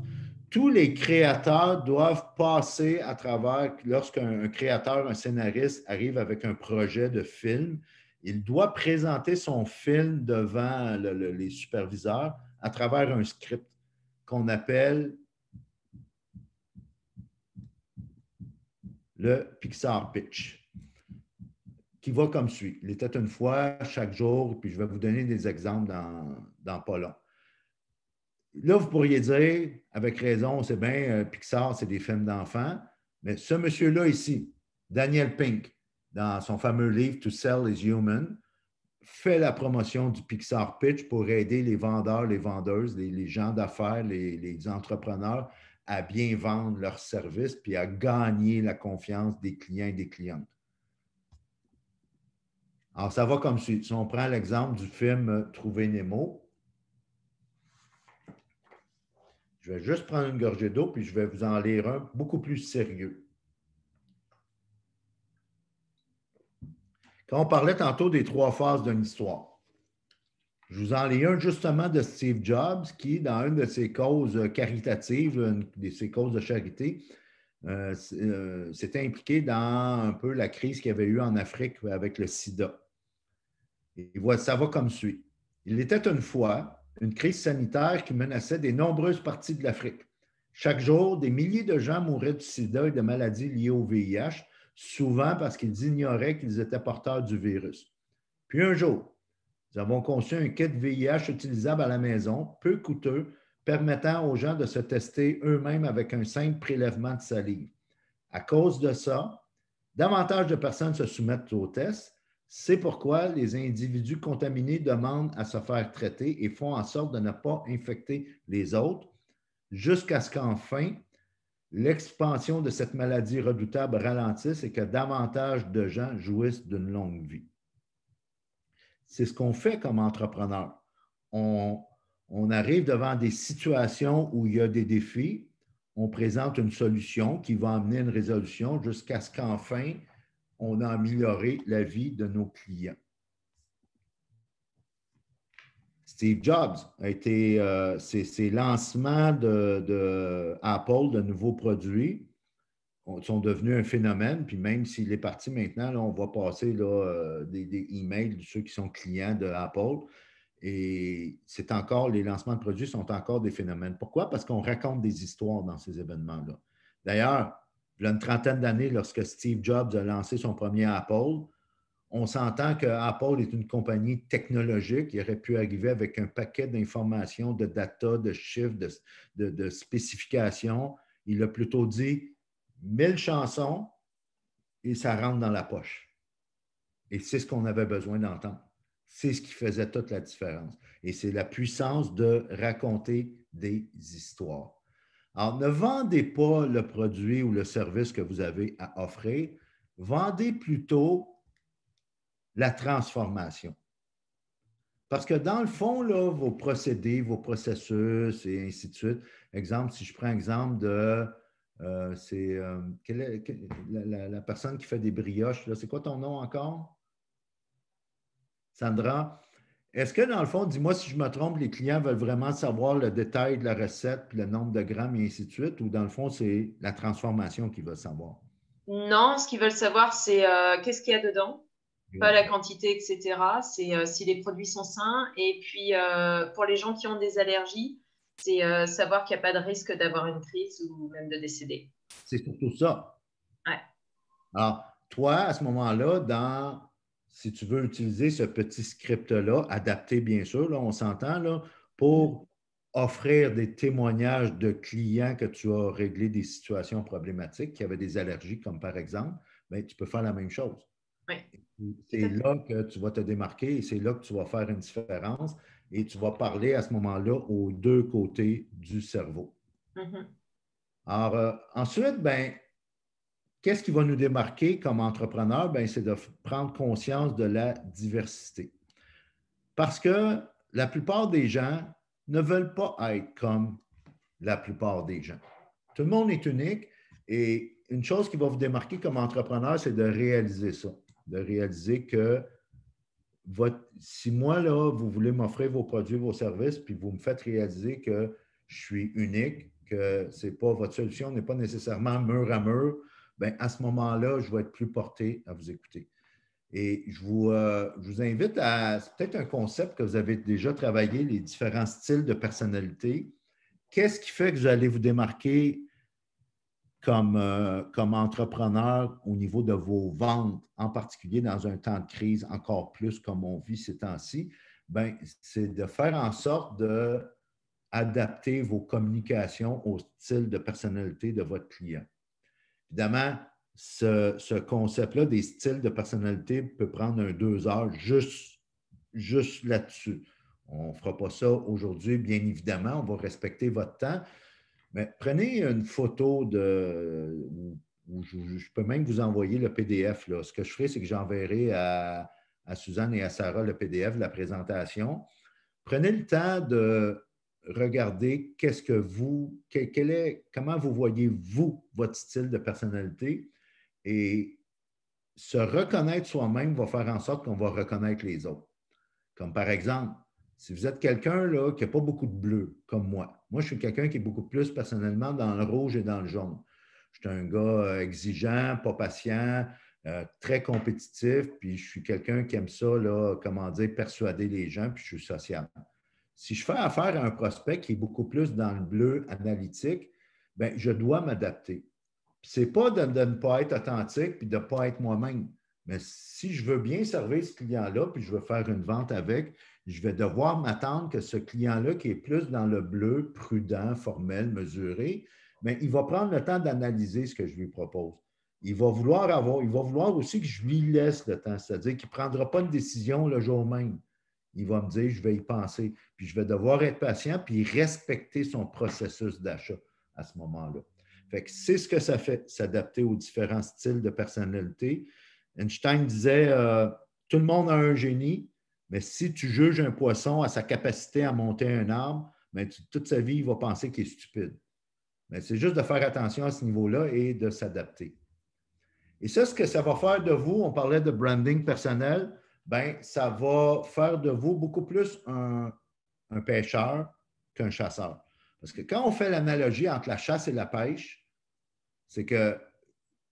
tous les créateurs doivent passer à travers, lorsqu'un créateur, un scénariste arrive avec un projet de film, il doit présenter son film devant les superviseurs à travers un script qu'on appelle le Pixar Pitch, qui va comme suit. Il était une fois, chaque jour, puis je vais vous donner des exemples dans pas long. Là, vous pourriez dire, avec raison, c'est bien, Pixar, c'est des films d'enfants, mais ce monsieur-là ici, Daniel Pink, dans son fameux livre To Sell is Human, fait la promotion du Pixar Pitch pour aider les vendeurs, les vendeuses, les gens d'affaires, les entrepreneurs à bien vendre leurs services puis à gagner la confiance des clients et des clientes. Alors, ça va comme suit. Si on prend l'exemple du film Trouver Nemo, je vais juste prendre une gorgée d'eau puis je vais vous en lire un beaucoup plus sérieux. Quand on parlait tantôt des 3 phases d'une histoire, je vous en lis un justement de Steve Jobs qui, dans une de ses causes caritatives, une de ses causes de charité, s'était impliqué dans un peu la crise qu'il y avait eu en Afrique avec le sida. Et voilà, ça va comme suit. Il était une fois une crise sanitaire qui menaçait des nombreuses parties de l'Afrique. Chaque jour, des milliers de gens mouraient du sida et de maladies liées au VIH, souvent parce qu'ils ignoraient qu'ils étaient porteurs du virus. Puis un jour, nous avons conçu un kit VIH utilisable à la maison, peu coûteux, permettant aux gens de se tester eux-mêmes avec un simple prélèvement de salive. À cause de ça, davantage de personnes se soumettent au test. C'est pourquoi les individus contaminés demandent à se faire traiter et font en sorte de ne pas infecter les autres, jusqu'à ce qu'enfin, l'expansion de cette maladie redoutable ralentisse et que davantage de gens jouissent d'une longue vie. C'est ce qu'on fait comme entrepreneur. On arrive devant des situations où il y a des défis, on présente une solution qui va amener une résolution jusqu'à ce qu'enfin, on a amélioré la vie de nos clients. Steve Jobs a été, ses lancements d'Apple, de nouveaux produits, sont devenus un phénomène. Puis même s'il est parti maintenant, là, on va passer là, des emails de ceux qui sont clients de Apple. Et c'est encore, les lancements de produits sont encore des phénomènes. Pourquoi? Parce qu'on raconte des histoires dans ces événements-là. D'ailleurs, il y a une trentaine d'années, lorsque Steve Jobs a lancé son premier Apple, on s'entend que Apple est une compagnie technologique. Il aurait pu arriver avec un paquet d'informations, de data, de chiffres, de spécifications. Il a plutôt dit 1000 chansons et ça rentre dans la poche. Et c'est ce qu'on avait besoin d'entendre. C'est ce qui faisait toute la différence. Et c'est la puissance de raconter des histoires. Alors, ne vendez pas le produit ou le service que vous avez à offrir. Vendez plutôt la transformation. Parce que dans le fond, là, vos procédés, vos processus et ainsi de suite, exemple, si je prends l'exemple de la personne qui fait des brioches, c'est quoi ton nom encore? Sandra, est-ce que dans le fond, dis-moi si je me trompe, les clients veulent vraiment savoir le détail de la recette, puis le nombre de grammes et ainsi de suite, ou dans le fond, c'est la transformation qu'ils veulent savoir? Non, ce qu'ils veulent savoir, c'est qu'est-ce qu'il y a dedans, pas la quantité, etc. C'est si les produits sont sains. Et puis, pour les gens qui ont des allergies, c'est savoir qu'il n'y a pas de risque d'avoir une crise ou même de décéder. C'est surtout ça. Ouais. Alors, toi, à ce moment-là, si tu veux utiliser ce petit script-là, adapté bien sûr, là, on s'entend, là, pour offrir des témoignages de clients que tu as réglé des situations problématiques, qui avaient des allergies, comme par exemple, bien, tu peux faire la même chose. Oui. C'est là que tu vas te démarquer et c'est là que tu vas faire une différence et tu vas parler à ce moment-là aux deux côtés du cerveau. Mhm. Alors, ensuite, ben, qu'est-ce qui va nous démarquer comme entrepreneur? Ben, c'est de prendre conscience de la diversité. Parce que la plupart des gens ne veulent pas être comme la plupart des gens. Tout le monde est unique et une chose qui va vous démarquer comme entrepreneur, c'est de réaliser ça, de réaliser que si moi, là, vous voulez m'offrir vos produits, vos services, puis vous me faites réaliser que je suis unique, que c'est pas, votre solution n'est pas nécessairement mur à mur, bien, à ce moment-là, je vais être plus porté à vous écouter. Et je vous invite à, c'est peut-être un concept que vous avez déjà travaillé, les différents styles de personnalité. Qu'est-ce qui fait que vous allez vous démarquer comme entrepreneur au niveau de vos ventes, en particulier dans un temps de crise, encore plus comme on vit ces temps-ci? Bien, c'est de faire en sorte d'adapter vos communications au style de personnalité de votre client. Évidemment, ce concept-là des styles de personnalité peut prendre 2 heures juste là-dessus. On ne fera pas ça aujourd'hui, bien évidemment. On va respecter votre temps. Mais prenez une photo ou je peux même vous envoyer le PDF. Là. Ce que je ferai, c'est que j'enverrai à Suzanne et à Sarah le PDF de la présentation. Prenez le temps de regarder comment vous voyez, vous, votre style de personnalité et se reconnaître soi-même va faire en sorte qu'on va reconnaître les autres. Comme par exemple, si vous êtes quelqu'un là, qui n'a pas beaucoup de bleu, comme moi. Moi, je suis quelqu'un qui est beaucoup plus personnellement dans le rouge et dans le jaune. Je suis un gars exigeant, pas patient, très compétitif, puis je suis quelqu'un qui aime ça, là, comment dire, persuader les gens, puis je suis sociable. Si je fais affaire à un prospect qui est beaucoup plus dans le bleu analytique, bien, je dois m'adapter. Ce n'est pas de ne pas être authentique puis de ne pas être moi-même. Mais si je veux bien servir ce client-là, puis je veux faire une vente avec, je vais devoir m'attendre que ce client-là, qui est plus dans le bleu, prudent, formel, mesuré, bien, il va prendre le temps d'analyser ce que je lui propose. Il va vouloir aussi que je lui laisse le temps, c'est-à-dire qu'il ne prendra pas une décision le jour même. Il va me dire, je vais y penser, puis je vais devoir être patient, puis respecter son processus d'achat à ce moment-là. Fait que c'est ce que ça fait, s'adapter aux différents styles de personnalité. Einstein disait, tout le monde a un génie, mais si tu juges un poisson à sa capacité à monter un arbre, bien, toute sa vie, il va penser qu'il est stupide. Mais c'est juste de faire attention à ce niveau-là et de s'adapter. Et ça, ce que ça va faire de vous, on parlait de branding personnel, bien, ça va faire de vous beaucoup plus un pêcheur qu'un chasseur. Parce que quand on fait l'analogie entre la chasse et la pêche, c'est que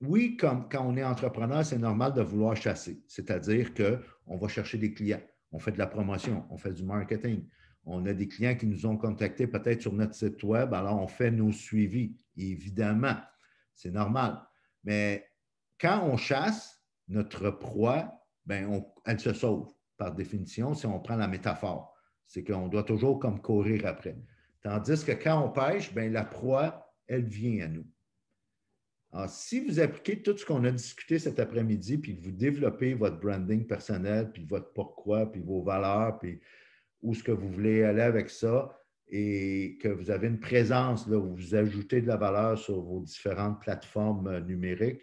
oui, quand on est entrepreneur, c'est normal de vouloir chasser. C'est-à-dire qu'on va chercher des clients, on fait de la promotion, on fait du marketing. On a des clients qui nous ont contactés peut-être sur notre site web, alors on fait nos suivis. Évidemment, c'est normal. Mais quand on chasse, notre proie, ben elle se sauve par définition si on prend la métaphore. C'est qu'on doit toujours comme courir après. Tandis que quand on pêche, ben la proie, elle vient à nous. Alors, si vous appliquez tout ce qu'on a discuté cet après-midi, puis que vous développez votre branding personnel, puis votre pourquoi, puis vos valeurs, puis où est-ce que vous voulez aller avec ça, et que vous avez une présence là, où vous ajoutez de la valeur sur vos différentes plateformes numériques,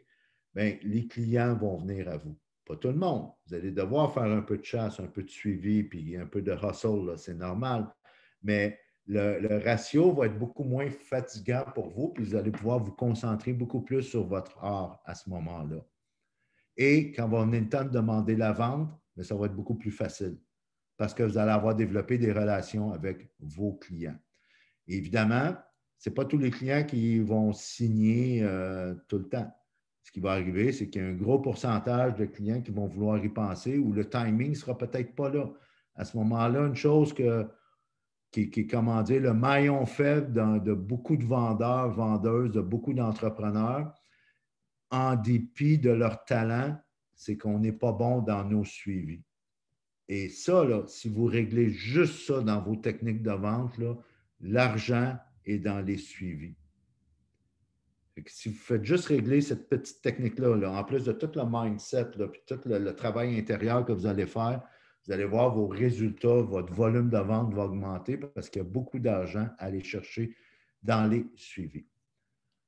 bien, les clients vont venir à vous. Pas tout le monde. Vous allez devoir faire un peu de chasse, un peu de suivi, puis un peu de hustle, c'est normal. Mais le ratio va être beaucoup moins fatigant pour vous, puis vous allez pouvoir vous concentrer beaucoup plus sur votre art à ce moment-là. Et quand va venir le temps de demander la vente, bien, ça va être beaucoup plus facile parce que vous allez avoir développé des relations avec vos clients. Et évidemment, ce n'est pas tous les clients qui vont signer tout le temps. Ce qui va arriver, c'est qu'il y a un gros pourcentage de clients qui vont vouloir y penser ou le timing ne sera peut-être pas là. À ce moment-là, une chose qui est, comment dire, le maillon faible de beaucoup de vendeurs, vendeuses, de beaucoup d'entrepreneurs, en dépit de leur talent, c'est qu'on n'est pas bon dans nos suivis. Et ça, là, si vous réglez juste ça dans vos techniques de vente, l'argent est dans les suivis. Si vous faites juste régler cette petite technique-là, en plus de tout le mindset, puis tout le travail intérieur que vous allez faire, vous allez voir vos résultats, votre volume de vente va augmenter parce qu'il y a beaucoup d'argent à aller chercher dans les suivis.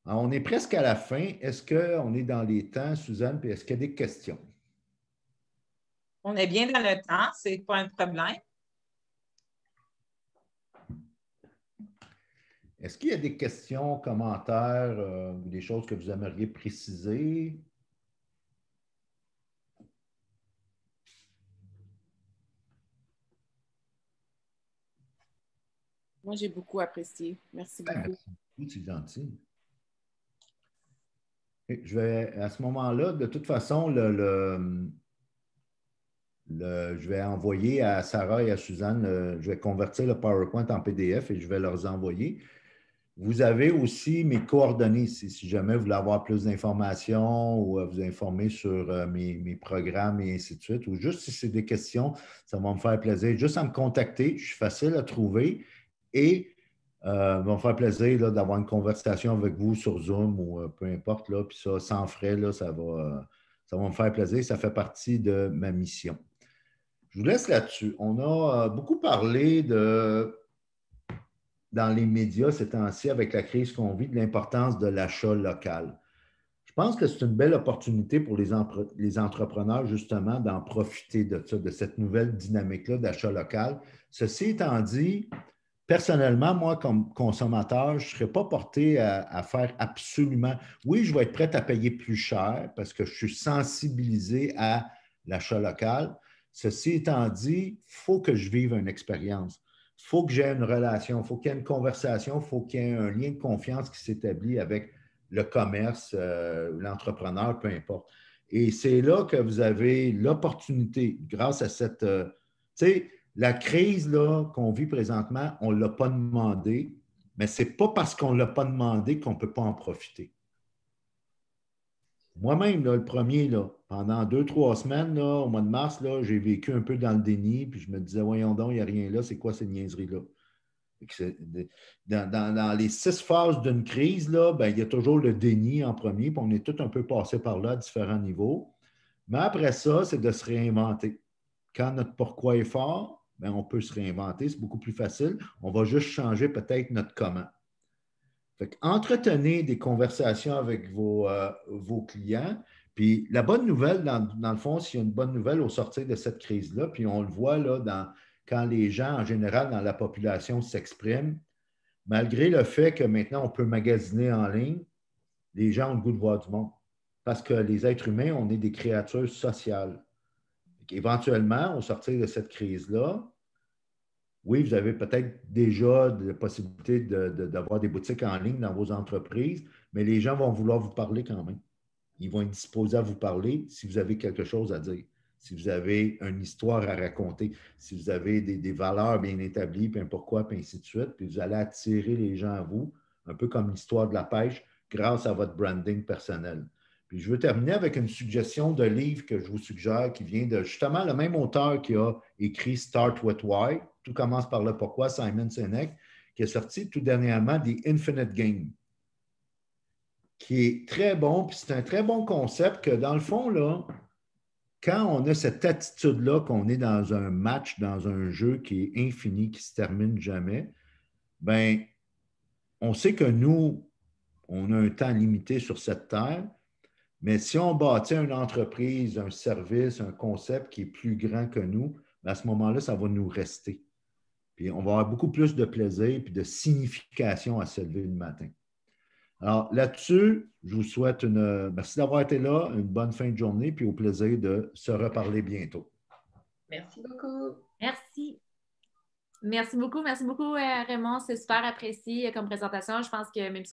Alors, on est presque à la fin. Est-ce qu'on est dans les temps, Suzanne, puis est-ce qu'il y a des questions? On est bien dans le temps, ce n'est pas un problème. Est-ce qu'il y a des questions, commentaires ou des choses que vous aimeriez préciser? Moi, j'ai beaucoup apprécié. Merci beaucoup. Merci, c'est gentil. Je vais, à ce moment-là, de toute façon, je vais envoyer à Sarah et à Suzanne, je vais convertir le PowerPoint en PDF et je vais leur envoyer. Vous avez aussi mes coordonnées si jamais vous voulez avoir plus d'informations ou vous informer sur mes programmes et ainsi de suite, ou juste si c'est des questions, ça va me faire plaisir. Juste à me contacter, je suis facile à trouver et ça va me faire plaisir d'avoir une conversation avec vous sur Zoom ou peu importe, là, puis ça, sans frais, là, ça va me faire plaisir. Ça fait partie de ma mission. Je vous laisse là-dessus. On a beaucoup parlé dans les médias ces temps-ci avec la crise qu'on vit de l'importance de l'achat local. Je pense que c'est une belle opportunité pour les entrepreneurs justement d'en profiter de ça, de cette nouvelle dynamique-là d'achat local. Ceci étant dit, personnellement, moi, comme consommateur, je ne serais pas porté à faire absolument… Oui, je vais être prêt à payer plus cher parce que je suis sensibilisé à l'achat local. Ceci étant dit, il faut que je vive une expérience. Il faut que j'ai une relation, il faut qu'il y ait une conversation, il faut qu'il y ait un lien de confiance qui s'établit avec le commerce, l'entrepreneur, peu importe. Et c'est là que vous avez l'opportunité, grâce à cette… tu sais, la crise qu'on vit présentement, on ne l'a pas demandé, mais ce n'est pas parce qu'on ne l'a pas demandé qu'on ne peut pas en profiter. Moi-même, le premier, pendant 2-3 semaines, au mois de mars, j'ai vécu un peu dans le déni, puis je me disais, voyons donc, il n'y a rien là, c'est quoi ces niaiseries-là? Dans les 6 phases d'une crise, il y a toujours le déni en premier, puis on est tous un peu passés par là à différents niveaux. Mais après ça, c'est de se réinventer. Quand notre pourquoi est fort, on peut se réinventer, c'est beaucoup plus facile. On va juste changer peut-être notre comment. Entretenez des conversations avec vos clients. Puis la bonne nouvelle, dans le fond, s'il y a une bonne nouvelle au sortir de cette crise-là, puis on le voit quand les gens, en général, dans la population s'expriment, malgré le fait que maintenant on peut magasiner en ligne, les gens ont le goût de voir du monde. Parce que les êtres humains, on est des créatures sociales. Éventuellement, au sortir de cette crise-là, oui, vous avez peut-être déjà la possibilité d'avoir des boutiques en ligne dans vos entreprises, mais les gens vont vouloir vous parler quand même. Ils vont être disposés à vous parler si vous avez quelque chose à dire, si vous avez une histoire à raconter, si vous avez des valeurs bien établies, puis un pourquoi, puis ainsi de suite, puis vous allez attirer les gens à vous, un peu comme l'histoire de la pêche, grâce à votre branding personnel. Puis je veux terminer avec une suggestion de livre que je vous suggère qui vient de justement le même auteur qui a écrit Start with Why. Tout commence par le pourquoi, Simon Sinek, qui est sorti tout dernièrement The Infinite Game, qui est très bon, puis c'est un très bon concept que dans le fond, quand on a cette attitude-là qu'on est dans un match, dans un jeu qui est infini, qui ne se termine jamais, on sait que nous, on a un temps limité sur cette terre, mais si on bâtit une entreprise, un service, un concept qui est plus grand que nous, à ce moment-là, ça va nous rester. Puis on va avoir beaucoup plus de plaisir et de signification à se lever le matin. Alors là-dessus, je vous souhaite merci d'avoir été là, une bonne fin de journée, puis au plaisir de se reparler bientôt. Merci beaucoup. Merci. Merci beaucoup, Raymond. C'est super apprécié comme présentation. Je pense que même si